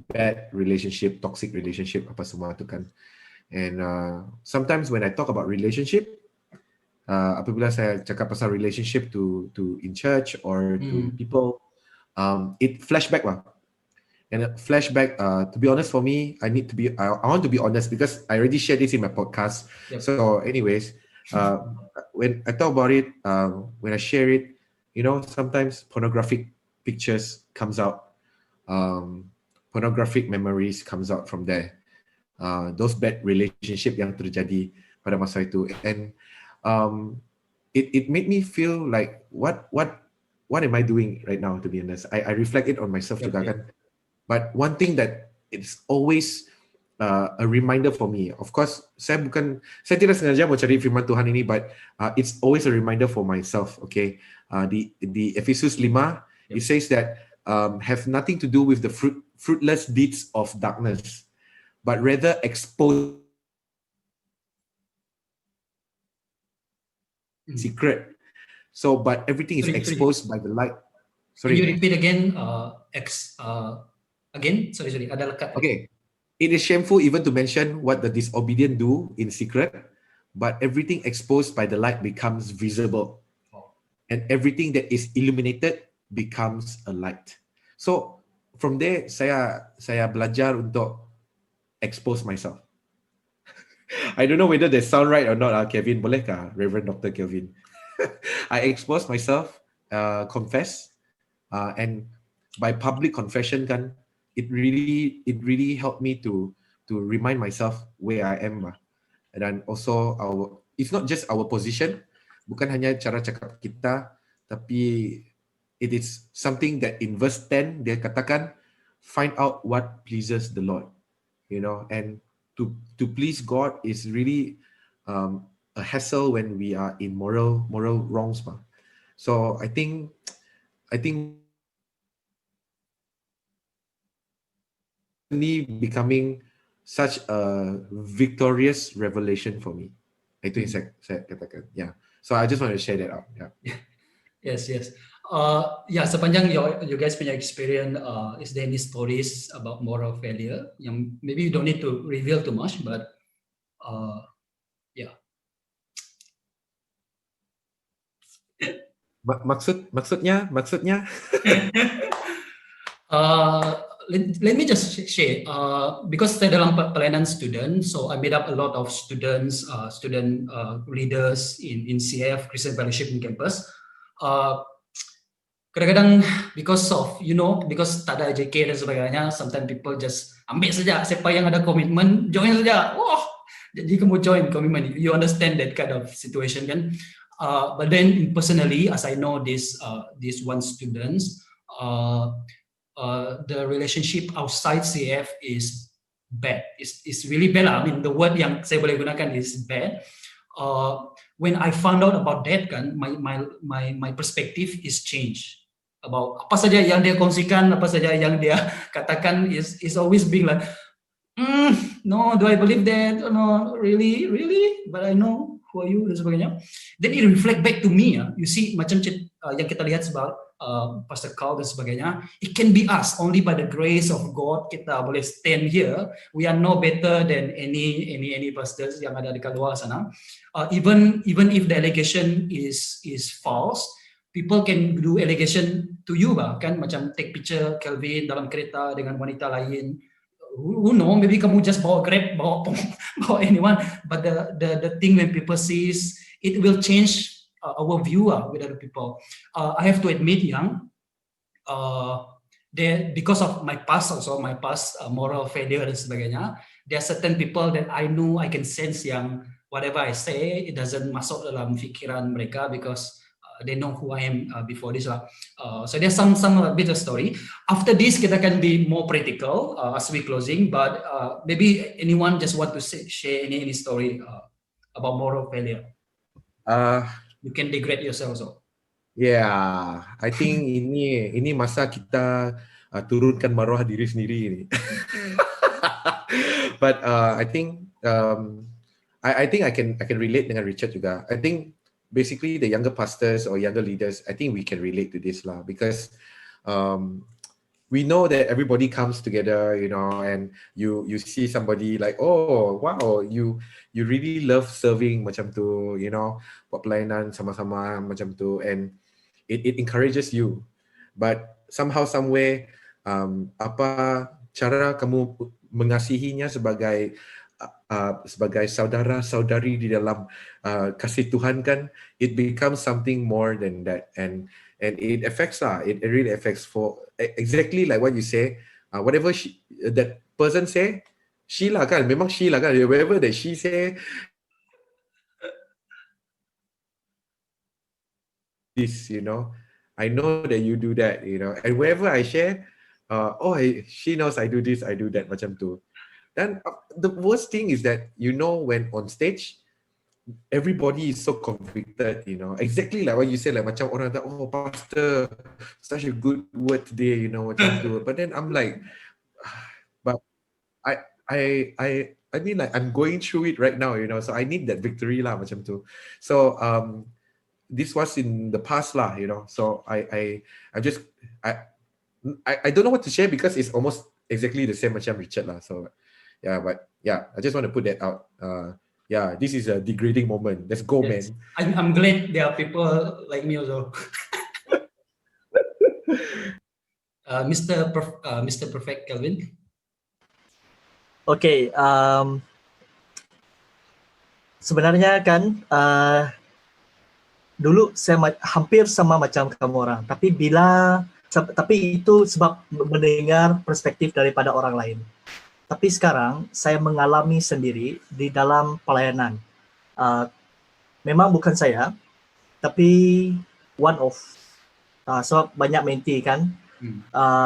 bad relationship, toxic relationship, apa semua tu kan. And sometimes when I talk about relationship, apabila saya cakap pasal relationship to in church or to people, it flashback lah. And flashback, to be honest, for me, I want to be honest because I already shared this in my podcast. Yep. So anyways, when I talk about it, when I share it, sometimes pornographic pictures comes out. Pornographic memories comes out from there. Those bad relationship yang terjadi pada masa itu, and it made me feel like what am I doing right now? To be honest, I reflect it on myself juga kan. But one thing that it's always a reminder for me. Of course, saya tidak sengaja mau cari firman Tuhan ini, but it's always a reminder for myself. Okay, the Ephesus 5, it says that have nothing to do with the fruitless deeds of darkness, but rather expose secret. So, but everything is exposed by the light. Sorry. Can you repeat again? Again? Sorry. Ada lekat. Okay. It is shameful even to mention what the disobedient do in secret, but everything exposed by the light becomes visible. And everything that is illuminated becomes a light. So, from there, saya belajar untuk expose myself. I don't know whether they sound right or not, Kevin. Boleh kah, Reverend Dr. Kelvin? I expose myself, confess, and by public confession kan, it really helped me to remind myself where I am. And also it's not just our position, bukan hanya cara cakap kita, tapi it is something that in verse 10 dia katakan, find out what pleases the Lord, and to please God is really a hassle when we are in moral wrongs. So I think ini becoming such a victorious revelation for me. Itu yang saya katakan. Yeah. So I just want to share that out. Yeah. Yes. Sepanjang you guys punya experience, is there any stories about moral failure? Yang maybe you don't need to reveal too much, but yeah. Maksudnya? Let me just share. Because saya dalam pelayanan student, so I meet up a lot of students, student leaders in CF Christian Fellowship in campus. Kadang-kadang because tak ada JK dan sebagainya, sometimes people just ambil saja siapa yang ada komitmen, join saja. Jadi kamu join komitmen. You understand that kind of situation kan? But then personally, as I know this one students, the relationship outside CF is bad. It's really bad. I mean, the word yang saya boleh gunakan is bad. When I found out about that kan, my perspective is changed about apa saja yang dia kongsikan, apa saja yang dia katakan is always being like, no, do I believe that? No, really, but I know who are you dan sebagainya. Then it reflect back to me. You see, macam yang kita lihat sebab Pastor Carl dan sebagainya, it can be us only by the grace of God kita boleh stand here. We are no better than any pastors yang ada di luar sana. Even if the allegation is false, people can do allegation to you kan, macam take picture Kelvin dalam kereta dengan wanita lain. Who know, maybe kamu just bawa Grab, bawa anyone, but the thing when people sees, it will change our view with other people. I have to admit, Yang, there, because of my past also, my past moral failure dan sebagainya, there are certain people that I know, I can sense yang whatever I say, it doesn't masuk dalam fikiran mereka because they know who I am before this lah. So there's some bit of story. After this, kita can be more practical as we closing, but maybe anyone just want to share any story about moral failure. You can degrade yourself also. Yeah, I think ini masa kita turunkan maruah diri sendiri ini. But I think I think I can relate dengan Richard juga. I think basically the younger pastors or younger leaders, I think we can relate to this lah, because we know that everybody comes together, you know, and you see somebody like, oh wow, you really love serving macam tu, you know, buat pelayanan sama-sama macam tu, and it encourages you. But somehow, somewhere, apa cara kamu mengasihinya sebagai saudara-saudari di dalam kasih Tuhan kan, it becomes something more than that, and it affects it really affects for exactly like what you say, whatever that person say, Sheila kan, memang Sheila kan, whatever that she say, this, you know, I know that you do that, you know, and wherever I share, she knows I do this, I do that, macam tu. Then the worst thing is that, you know, when on stage, everybody is so convicted, you know, exactly like what you said, like macam orang kata, oh pastor, such a good word today, you know, macam tu. But then I'm like, but I mean, like, I'm going through it right now, you know, so I need that victory lah, macam tu. So this was in the past lah, you know, so I don't know what to share because it's almost exactly the same macam Richard lah. So yeah, but yeah, I just want to put that out. Yeah, this is a degrading moment. Let's go, yes, man. I'm glad there are people like me also. Mr. Perfect Kelvin. Okay, sebenarnya kan dulu saya hampir sama macam kamu orang, tapi itu sebab mendengar perspektif daripada orang lain. Tapi sekarang saya mengalami sendiri di dalam pelayanan. Memang bukan saya, tapi one of sebab banyak menti kan.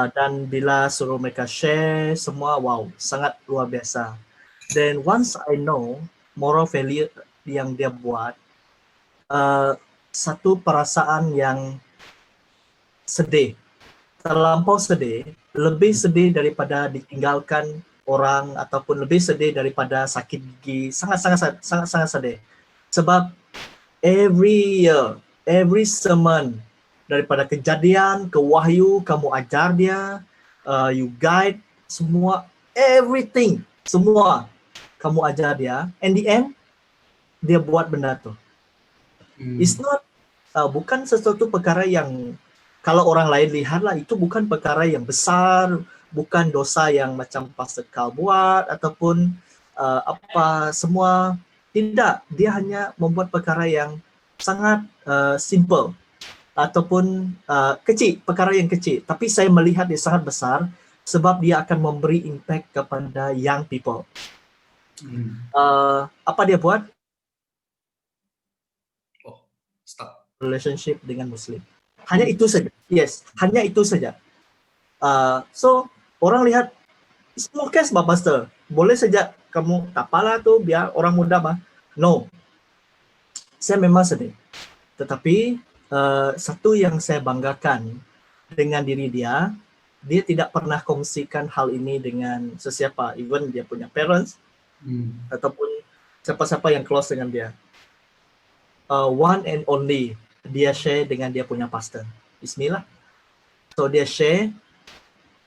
Dan bila suruh mereka share semua, wow, sangat luar biasa. Then once I know moral failure yang dia buat, satu perasaan yang sedih, terlampau sedih, lebih sedih daripada ditinggalkan orang ataupun lebih sedih daripada sakit gigi, sangat sedih. Sebab every year, every sermon, daripada Kejadian ke Wahyu, kamu ajar dia, you guide semua, everything, semua kamu ajar dia, and the end dia buat benda tu. It's not bukan sesuatu perkara yang kalau orang lain lihatlah, itu bukan perkara yang besar, bukan dosa yang macam Pastor Carl buat ataupun apa semua. Tidak, dia hanya membuat perkara yang sangat simple ataupun kecil, perkara yang kecil. Tapi saya melihat dia sangat besar sebab dia akan memberi impact kepada young people. Apa dia buat? Stop. Relationship dengan Muslim. Hanya itu saja. Yes, hanya itu saja. So orang lihat small case bah pastor. Boleh saja kamu tak apalah tu biar orang muda bah. No. Saya memang sedih. Tetapi satu yang saya banggakan dengan diri dia tidak pernah kongsikan hal ini dengan sesiapa, even dia punya parents ataupun siapa-siapa yang close dengan dia. One and only dia share dengan dia punya pastor. Bismillah. So dia share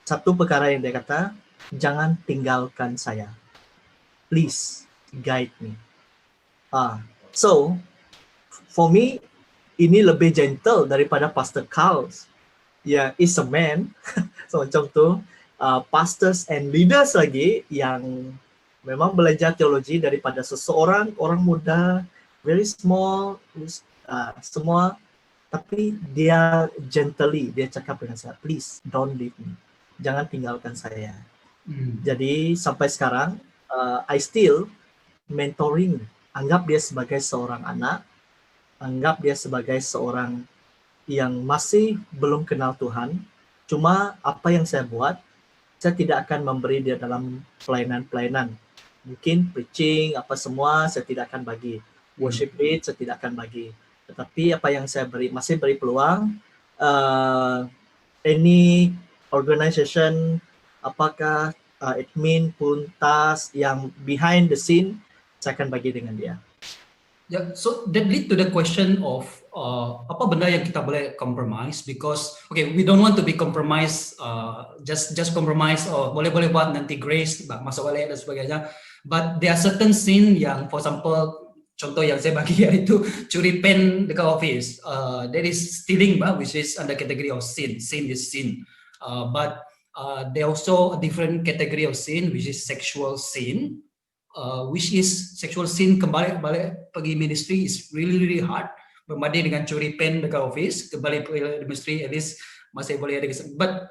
satu perkara yang dia kata, jangan tinggalkan saya. Please guide me. So for me ini lebih gentle daripada Pastor Carl. Ya, is a man. So macam tu, pastors and leaders lagi yang memang belajar teologi daripada seseorang, orang muda, very small, semua, tapi dia gently dia cakap dengan saya, please don't leave me, jangan tinggalkan saya. Jadi sampai sekarang I still mentoring, anggap dia sebagai seorang anak, anggap dia sebagai seorang yang masih belum kenal Tuhan. Cuma apa yang saya buat, saya tidak akan memberi dia dalam pelayanan-pelayanan. Mungkin preaching, apa semua saya tidak akan bagi. Worship lead saya tidak akan bagi. Tetapi apa yang saya beri, masih beri peluang, any organization, apakah admin pun task yang behind the scene, saya akan bagi dengan dia. Yeah, so that lead to the question of apa benda yang kita boleh compromise, because okay, we don't want to be compromised, just compromise, boleh buat nanti grace masuk balik dan sebagainya, but there are certain sin yang, for example, contoh yang saya bagi yaitu curi pen dekat office, that is stealing, which is under category of sin. Sin is sin, but there also a different category of sin, which is sexual sin. Which is sexual sin, kembali pergi ministry is really hard, berbanding dengan curi pen dekat office, kembali pergi ministry at least masih boleh ada. But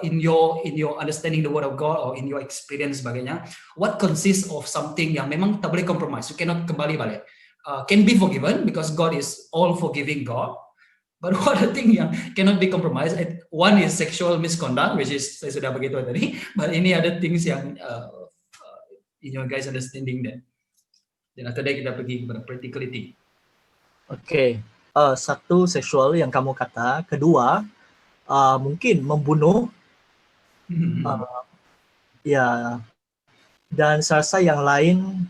in your understanding the word of God or in your experience sebagainya, what consists of something yang memang tak boleh compromise, you cannot kembali balik, can be forgiven because God is all forgiving God, but what the thing yang cannot be compromised, one is sexual misconduct, which is saya sudah beritahu tadi, but ini ada things yang in your guys understanding that. Dan after that kita pergi kepada practicality. Okay. Satu seksual yang kamu kata, kedua mungkin membunuh, ya, dan saya rasa yang lain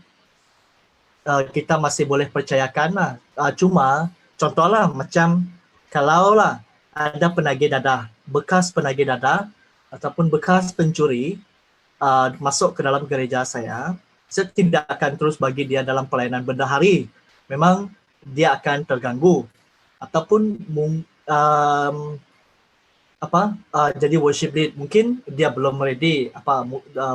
kita masih boleh percayakan lah. Cuma contohlah macam kalau lah ada penagih dadah, bekas penagih dadah ataupun bekas pencuri masuk ke dalam gereja saya tidak akan terus bagi dia dalam pelayanan bendahari. Memang dia akan terganggu ataupun jadi worship lead, mungkin dia belum ready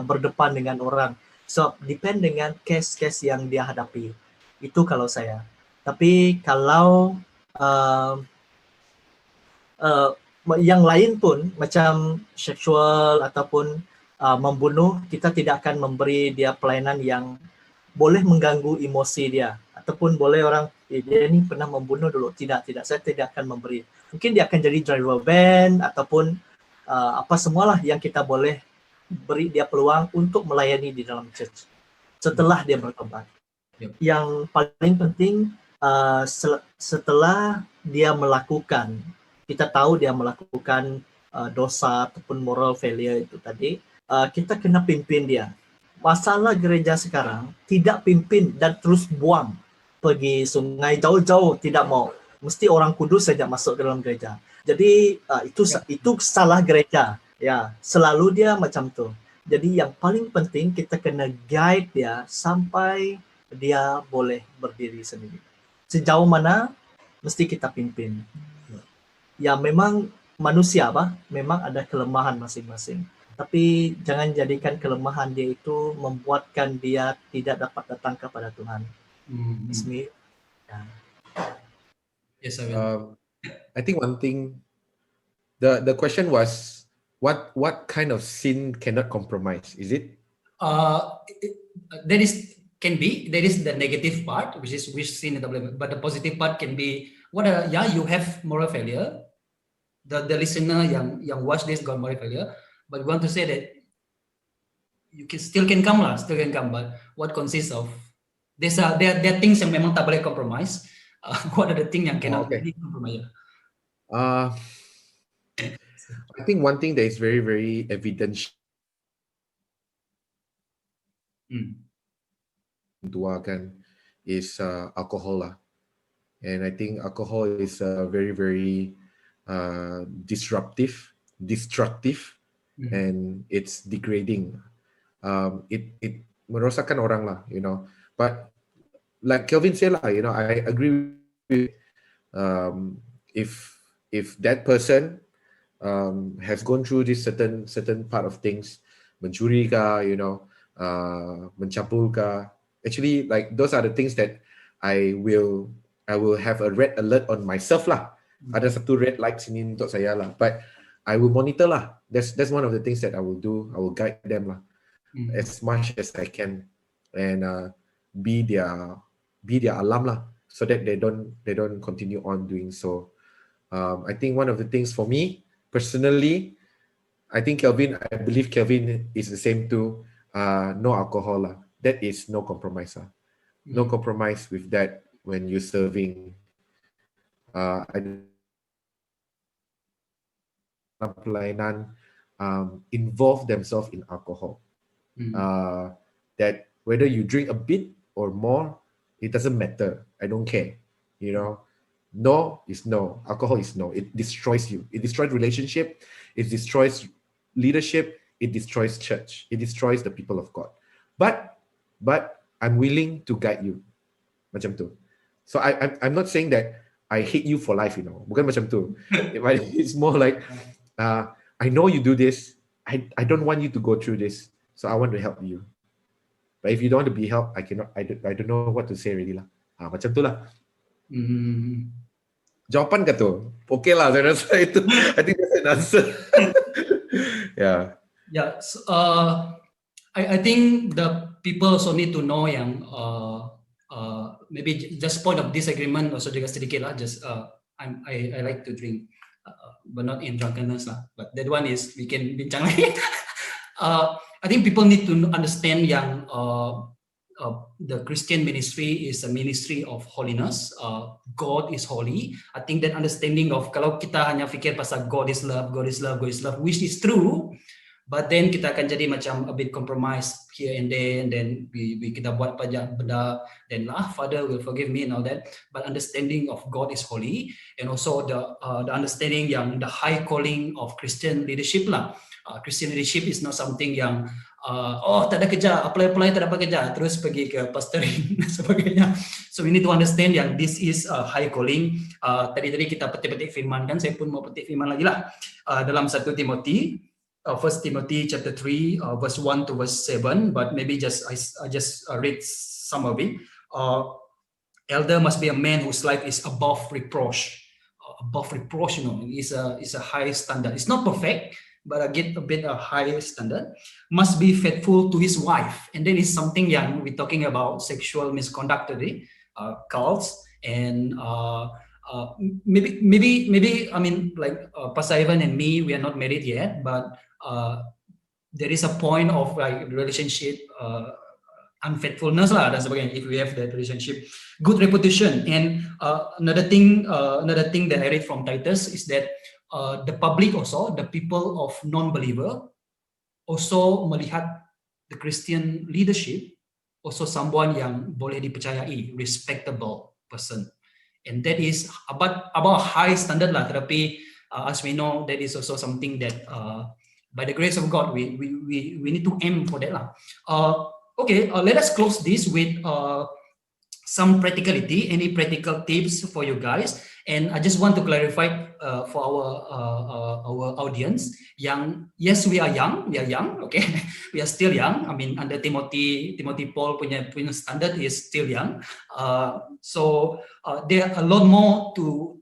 berdepan dengan orang. So depend dengan case-case yang dia hadapi. Itu kalau saya. Tapi kalau yang lain pun macam seksual ataupun membunuh, kita tidak akan memberi dia pelayanan yang boleh mengganggu emosi dia, ataupun boleh orang dia ni pernah membunuh dulu. Tidak, saya tidak akan memberi. Mungkin dia akan jadi driver van ataupun apa semualah yang kita boleh beri dia peluang untuk melayani di dalam church setelah dia bertobat. Yang paling penting setelah dia melakukan, kita tahu dia melakukan dosa ataupun moral failure itu tadi, kita kena pimpin dia. Masalah gereja sekarang tidak pimpin dan terus buang pergi sungai jauh-jauh, tidak mau. Mesti orang kudus saja masuk ke dalam gereja. Jadi itu salah gereja. Ya, selalu dia macam tu. Jadi yang paling penting kita kena guide dia sampai dia boleh berdiri sendiri. Sejauh mana mesti kita pimpin. Ya memang manusia memang ada kelemahan masing-masing. Tapi jangan jadikan kelemahan dia itu membuatkan dia tidak dapat datang kepada Tuhan. Yes, I think one thing, the question was what kind of sin cannot compromise? Is it? There is the negative part, which sin, but the positive part can be you have moral failure. The listener yang watch this got moral failure. But we want to say that you still can come, but what consists of there are things yang memang tak boleh compromise. What are the things yang cannot be compromised? I think one thing that is very, very evident is alcohol lah. And I think alcohol is very, very destructive, and it's degrading. It merosakkan orang lah, But like Kelvin said lah, I agree with if that person has gone through this certain part of things, mencuri kah, mencapul kah. Actually, like those are the things that I will I will have a red alert on myself lah. Ada satu red light sini untuk saya lah. But I will monitor lah. That's one of the things that I will do. I will guide them lah as much as I can, and be their alarm lah, so that they don't continue on doing so. I think one of the things for me personally, I think I believe Kelvin is the same too. No alcohol lah. That is no compromise lah. No compromise with that when you're serving. Pelayanan involve themselves in alcohol. That whether you drink a bit or more, it doesn't matter. I don't care. You know, no is no. Alcohol is no. It destroys you. It destroys relationship. It destroys leadership. It destroys church. It destroys the people of God. But I'm willing to guide you. Macam tu. So I'm not saying that I hate you for life, you know. Bukan macam tu. It's more like, I know you do this. I don't want you to go through this. So I want to help you. But if you don't want to be helped, I don't know what to say really lah. Macam tu lah. Jawapan ke tu? Okay lah, saya rasa itu. I think that's an answer. Yeah. Yeah. So, I think the people also need to know yang maybe just point of disagreement also juga sedikit lah. Just I like to drink, but not in drunkenness lah. But that one is we can bincang lagi. I think people need to understand yang the Christian ministry is a ministry of holiness. God is holy. I think that understanding of kalau kita hanya fikir pasal God is love, God is love, God is love, which is true, but then kita akan jadi macam a bit compromise here and there, and then we kita buat banyak benda, then Father will forgive me and all that. But understanding of God is holy, and also the understanding yang the high calling of Christian leadership lah. Christian leadership is not something yang tak ada kerja, apply tak dapat kerja, terus pergi ke pastoring dan sebagainya. So we need to understand yang this is a high calling. Tadi kita petik-petik firman kan, saya pun mau petik firman lagi lah. Dalam 1 Timothy, 1 Timothy chapter 3, verse 1 to verse 7, but maybe I just read some of it. Elder must be a man whose life is above reproach. Above reproach, you know, is a high standard. It's not perfect, but I get a bit a higher standard. Must be faithful to his wife, and then it's something yang we're talking about sexual misconduct today, cults, and maybe I mean like Pastor Ivan and me, we are not married yet, but there is a point of like relationship unfaithfulness lah dan sebagainya. If we have that relationship, good reputation, and another thing that I read from Titus is that the public also, the people of non-believer, also melihat the Christian leadership also someone yang boleh dipercayai, respectable person, and that is about high standard lah. Tetapi as we know, that is also something that by the grace of God we need to aim for that lah. Okay, let us close this with some practicality. Any practical tips for you guys? And I just want to clarify for our audience, yang yes, we are young, okay, we are still young. I mean, under Timothy Paul punya standard is still young. So there are a lot more to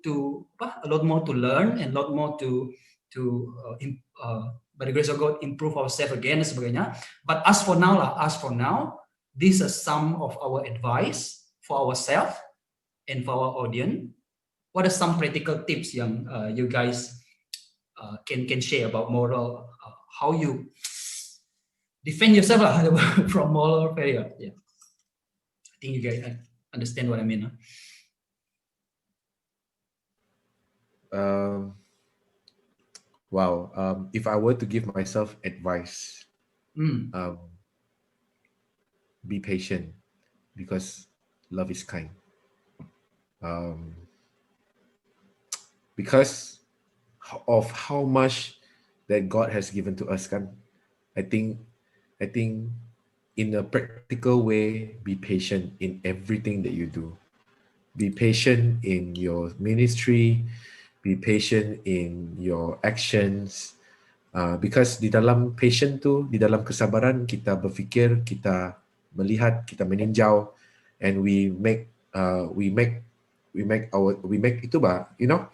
learn, and a lot more to by the grace of God improve ourselves again dan sebagainya. But as for now, these are some of our advice for ourselves and for our audience. What are some practical tips yang you guys can share about moral, how you defend yourself from moral failure? Yeah, I think you guys understand what I mean. Wow. If I were to give myself advice, be patient, because love is kind. Because of how much that God has given to us, kan? I think in a practical way, be patient in everything that you do. Be patient in your ministry. Be patient in your actions. Because di dalam patient tu, di dalam kesabaran, kita berfikir, kita melihat, kita meninjau, and we make we make itu bah, you know,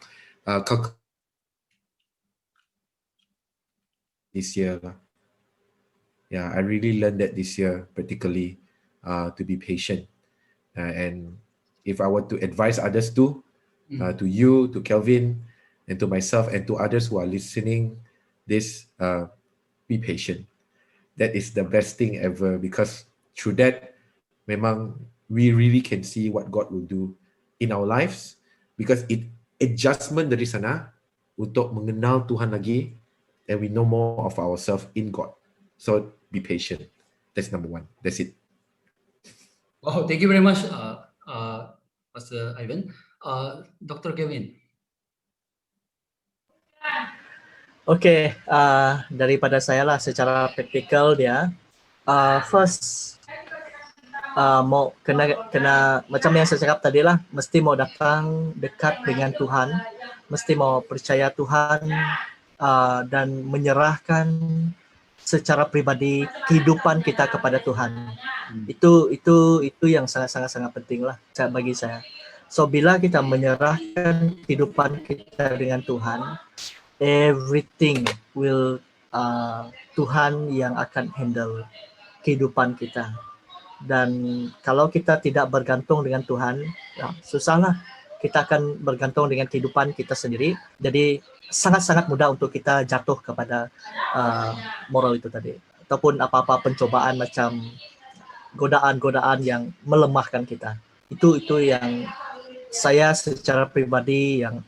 this year lah. Yeah, I really learned that this year, particularly to be patient. And if I were to advise others too, to you, to Kelvin, and to myself, and to others who are listening, this be patient. That is the best thing ever, because through that, memang we really can see what God will do in our lives, because it adjustment dari sana untuk mengenal Tuhan lagi, and we know more of ourselves in God. So be patient. That's number one. That's it. Wow, thank you very much, Pastor Ivan. Dr. Kevin. Oke, daripada saya lah secara praktikal dia. First, mau kena macam yang saya cakap tadi lah, mesti mau datang dekat dengan Tuhan, mesti mau percaya Tuhan dan menyerahkan secara pribadi kehidupan kita kepada Tuhan. Itu yang sangat penting lah bagi saya. So bila kita menyerahkan kehidupan kita dengan Tuhan, everything will Tuhan yang akan handle kehidupan kita. Dan kalau kita tidak bergantung dengan Tuhan, ya, susahlah. Kita akan bergantung dengan kehidupan kita sendiri. Jadi sangat-sangat mudah untuk kita jatuh kepada moral itu tadi. Ataupun apa-apa pencobaan macam godaan-godaan yang melemahkan kita. Itu yang saya secara pribadi yang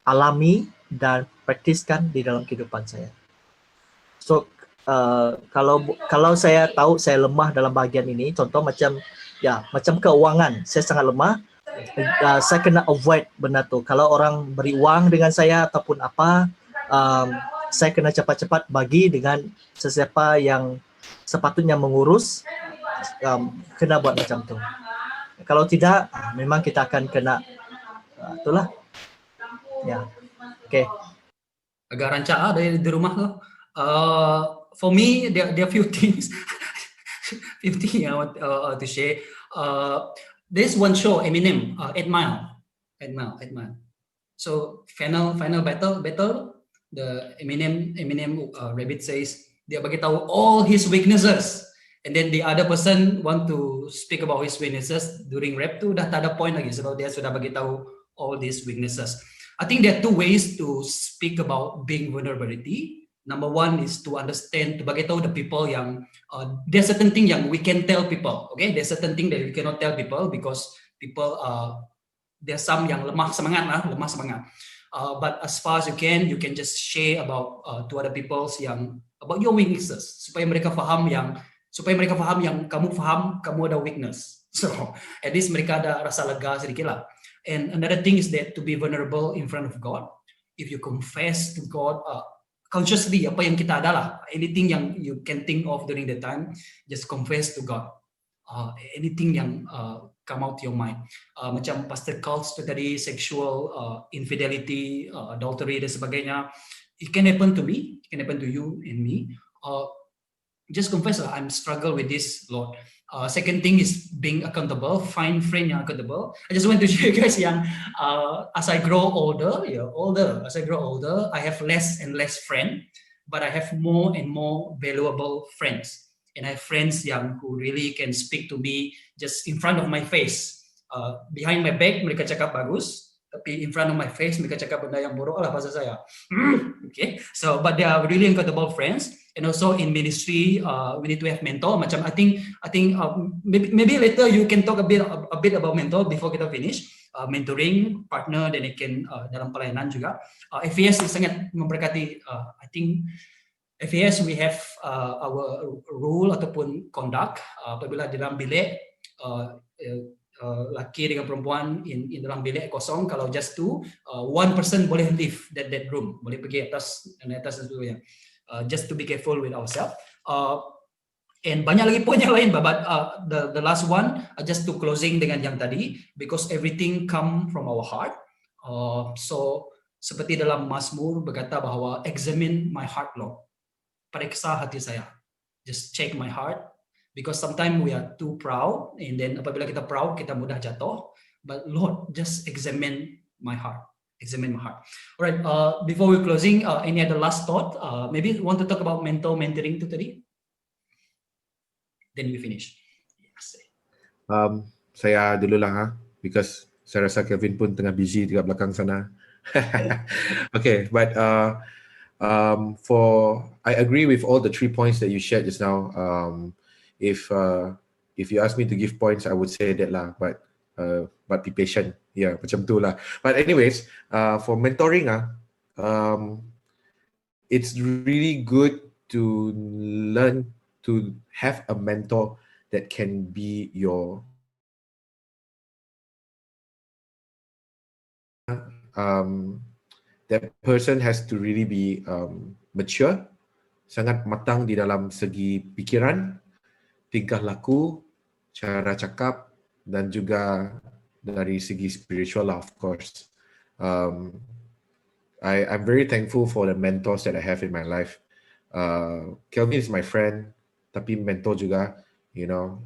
alami dan praktiskan di dalam kehidupan saya. So kalau saya tahu saya lemah dalam bahagian ini, contoh macam keuangan, saya sangat lemah, saya kena avoid benda tu. Kalau orang beri uang dengan saya ataupun apa, saya kena cepat-cepat bagi dengan sesiapa yang sepatutnya mengurus, kena buat macam tu. Kalau tidak, memang kita akan kena itulah. Ya. Okay. Agak rancak dari di rumah tu. For me, there are few things I want to share. There's one show, Eminem, 8 Mile. So final battle, the Eminem Rabbit says dia bagi tahu all his weaknesses, and then the other person want to speak about his weaknesses during rap tu dah tak ada point lagi sebab dia sudah bagi tahu all these weaknesses. I think there are two ways to speak about being vulnerability. Number one is to understand, to bagi tahu the people yang there's certain thing yang we can tell people, okay? There's certain thing that we cannot tell people because people there's some yang lemah semangat. But as far as you can just share about to other people's yang about your weaknesses supaya mereka faham yang kamu faham kamu ada weakness. So at least mereka ada rasa lega sedikit lah. And another thing is that to be vulnerable in front of God, if you confess to God consciously apa yang kita adalah, anything yang you can think of during the time, just confess to God. Anything yang come out to your mind. Macam Pastor Carl's tadi, sexual infidelity, adultery dan sebagainya. It can happen to me, it can happen to you and me. Just confess, I'm struggle with this, Lord. Second thing is being accountable, find friend yang accountable. I just want to share guys yang as I grow older, I have less and less friend, but I have more and more valuable friends. And I have friends yang who really can speak to me just in front of my face. Behind my back mereka cakap bagus, tapi in front of my face mereka cakap benda yang buruk lah pasal saya. Okay, so but they are really accountable friends. And also in ministry, we need to have mentor. Macam I think maybe later you can talk a bit about mentor before kita finish. Mentoring partner dan ikan dalam pelayanan juga. FAS sangat memberkati. I think FAS we have our rule ataupun conduct apabila di dalam bilik laki dengan perempuan in dalam bilik kosong, kalau just two, one person boleh leave that room, boleh pergi atas dan sebagainya. Just to be careful with ourselves. And banyak lagi poin yang lain, but the last one, just to closing dengan yang tadi, because everything come from our heart. So seperti dalam Mazmur berkata bahwa examine my heart, Lord. Periksa hati saya. Just check my heart, because sometimes we are too proud, and then apabila kita proud, kita mudah jatuh. but Lord, just examine my heart. Examine my heart. All right. Before we closing, any other last thought? Maybe want to talk about mentor mentoring tu tadi? Then we finish. Yes. Saya dulu lah because saya rasa Kevin pun tengah busy dekat belakang sana. Okay, but I agree with all the 3 points that you shared just now. If you ask me to give points, I would say that lah. But be patient. Yeah, macam tu lah. But anyways, for mentoring it's really good to learn to have a mentor that can be your that person has to really be mature, sangat matang di dalam segi pikiran, tingkah laku, cara cakap, dan juga dari segi spiritual lah, of course. I'm very thankful for the mentors that I have in my life. Kelvin is my friend, tapi mentor juga. You know,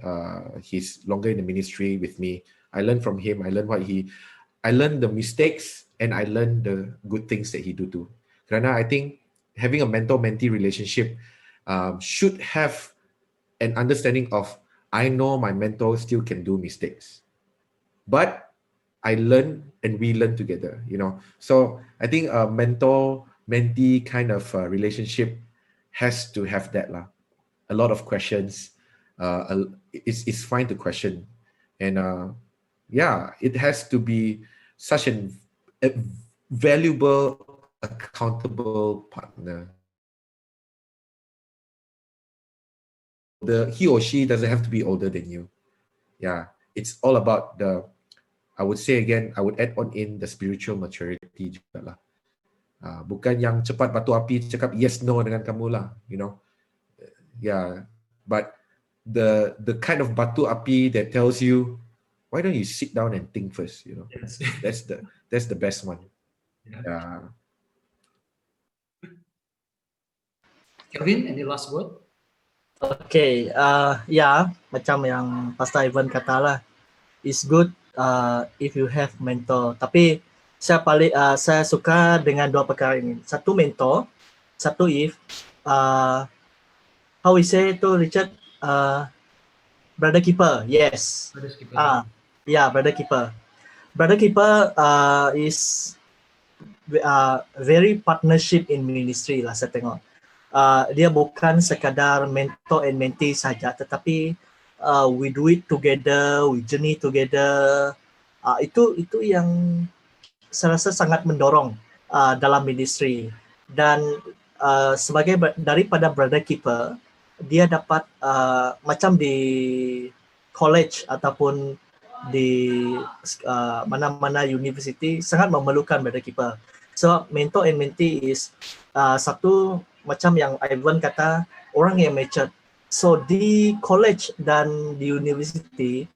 he's longer in the ministry with me. I learn from him. I learn the mistakes and I learn the good things that he do too. Kerana I think having a mentor-mentee relationship should have an understanding of, I know my mentor still can do mistakes, but I learn and we learn together, you know. So I think a mentor-mentee kind of relationship has to have that lah. A lot of questions. It's fine to question, and yeah, it has to be such a valuable, accountable partner. He or she doesn't have to be older than you. Yeah, it's all about I would say again, I would add on in the spiritual maturity juga lah. Bukan yang cepat batu api cakap yes no dengan kamu lah, you know. Yeah, but the kind of batu api that tells you, why don't you sit down and think first, you know. Yes. That's the best one. Yeah. Kelvin, any last word? Okay, ya, macam yang Pastor Ivan kata lah, it's good if you have mentor. Tapi saya suka dengan dua perkara ini. Satu mentor, satu if how we say to Richard, brother keeper. Yes. Brother keeper. Yeah, brother keeper. Brother keeper is very partnership in ministry lah saya tengok. Dia bukan sekadar mentor and mentee saja, tetapi we do it together, we journey together. Itu yang saya rasa sangat mendorong dalam ministry. Dan sebagai daripada brother keeper, dia dapat macam di college ataupun di mana-mana university sangat memerlukan brother keeper. So mentor and mentee is satu macam yang Ivan kata, orang yang mature. So di college dan di university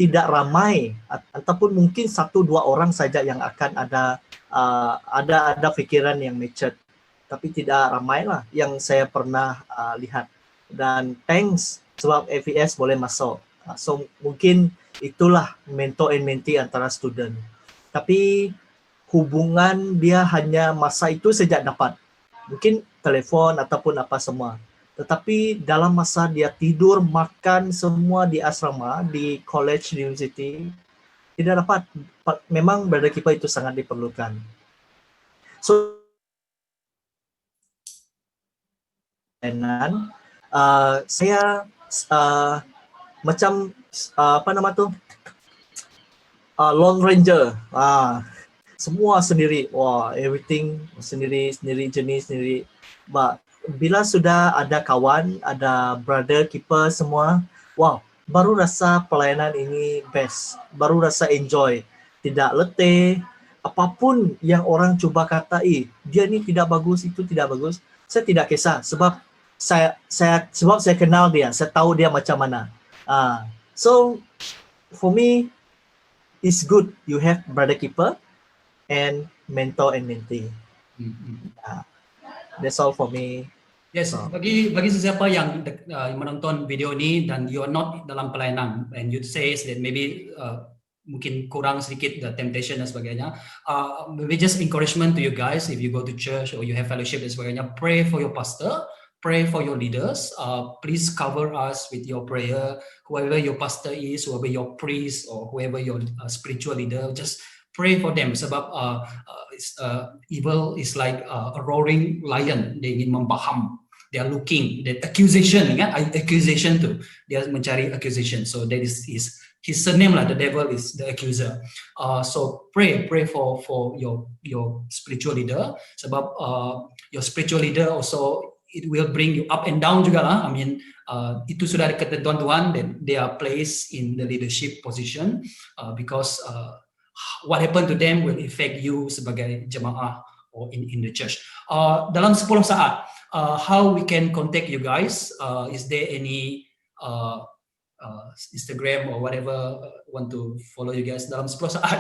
tidak ramai ataupun mungkin 1-2 orang saja yang akan ada fikiran yang mature. Tapi tidak ramai lah yang saya pernah lihat. Dan thanks sebab FES boleh masuk. So mungkin itulah mentor and mentee antara student. Tapi hubungan dia hanya masa itu saja dapat. Mungkin telefon ataupun apa semua. Tetapi dalam masa dia tidur, makan semua di asrama, di college, di university, tidak dapat. Memang brother keeper itu sangat diperlukan. So, saya macam apa nama tu? Lone Ranger. Semua sendiri. Wah, everything sendiri jenis sendiri. But bila sudah ada kawan, ada brother keeper semua, wow, baru rasa pelayanan ini best. Baru rasa enjoy. Tidak letih. Apapun yang orang cuba kata, dia ni tidak bagus, itu tidak bagus, saya tidak kisah sebab saya kenal dia, saya tahu dia macam mana. So for me, it's good you have brother keeper and mentor and mentee. That's all for me. Yes, bagi sesiapa yang menonton video ini dan you are not dalam pelayanan and you say that maybe mungkin kurang sedikit the temptation dan sebagainya. Maybe just encouragement to you guys if you go to church or you have fellowship dan sebagainya. Pray for your pastor, pray for your leaders. Please cover us with your prayer. Whoever your pastor is, whoever your priest or whoever your spiritual leader, just pray for them. Sebab evil is like a roaring lion. Dia ingin membaham. They are looking, the accusation, accusation tu. Dia mencari accusation. So that is his surname lah. The devil is the accuser. So pray for your spiritual leader. Sebab your spiritual leader also it will bring you up and down juga lah. I mean itu sudah ada ketentuan Tuhan. That they are placed in the leadership position because what happened to them will affect you sebagai jemaah or in the church. Dalam 10 saat. How we can contact you guys? Is there any Instagram or whatever want to follow you guys dalam 10 saat?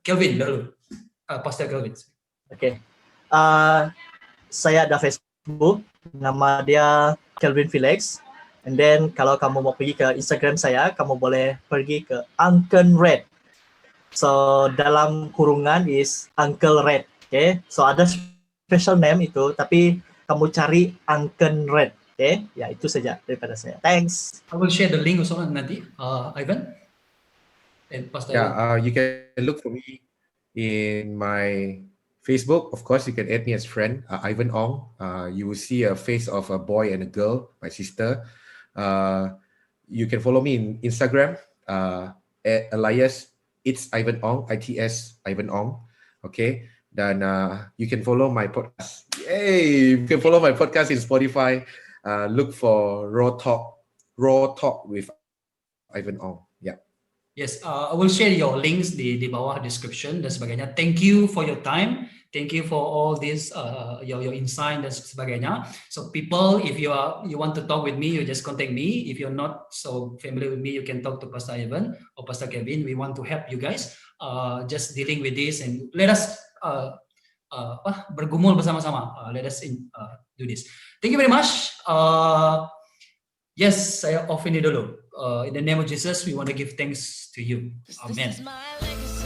Kelvin dulu, Pastor Kelvin. Okay. Saya ada Facebook, nama dia Kelvin Felix. And then kalau kamu mau pergi ke Instagram saya, kamu boleh pergi ke Uncle Red. So dalam kurungan is Uncle Red. Okay. So ada special name itu, tapi kamu cari Uncle Red, okay? Ya itu saja daripada saya. Thanks. I will share the link also nanti, Ivan. And Pastor. Yeah, you can look for me in my Facebook. Of course, you can add me as friend, Ivan Ong. You will see a face of a boy and a girl, my sister. You can follow me in Instagram, at Elias. It's Ivan Ong, ITS Ivan Ong. Okay. Dan you can follow my podcast. Yay! You can follow my podcast in Spotify. Look for Raw Talk with Ivan Ong. Yeah. Yes, I will share your links di bawah description dan sebagainya. Thank you for your time. Thank you for all this your insight dan sebagainya. So people, if you want to talk with me, you just contact me. If you're not so familiar with me, you can talk to Pastor Ivan or Pastor Kevin. We want to help you guys just dealing with this and let us bergumul bersama-sama. Let us do this. Thank you very much. Yes, saya off ini dulu. In the name of Jesus, we want to give thanks to you. Amen. This is my legacy.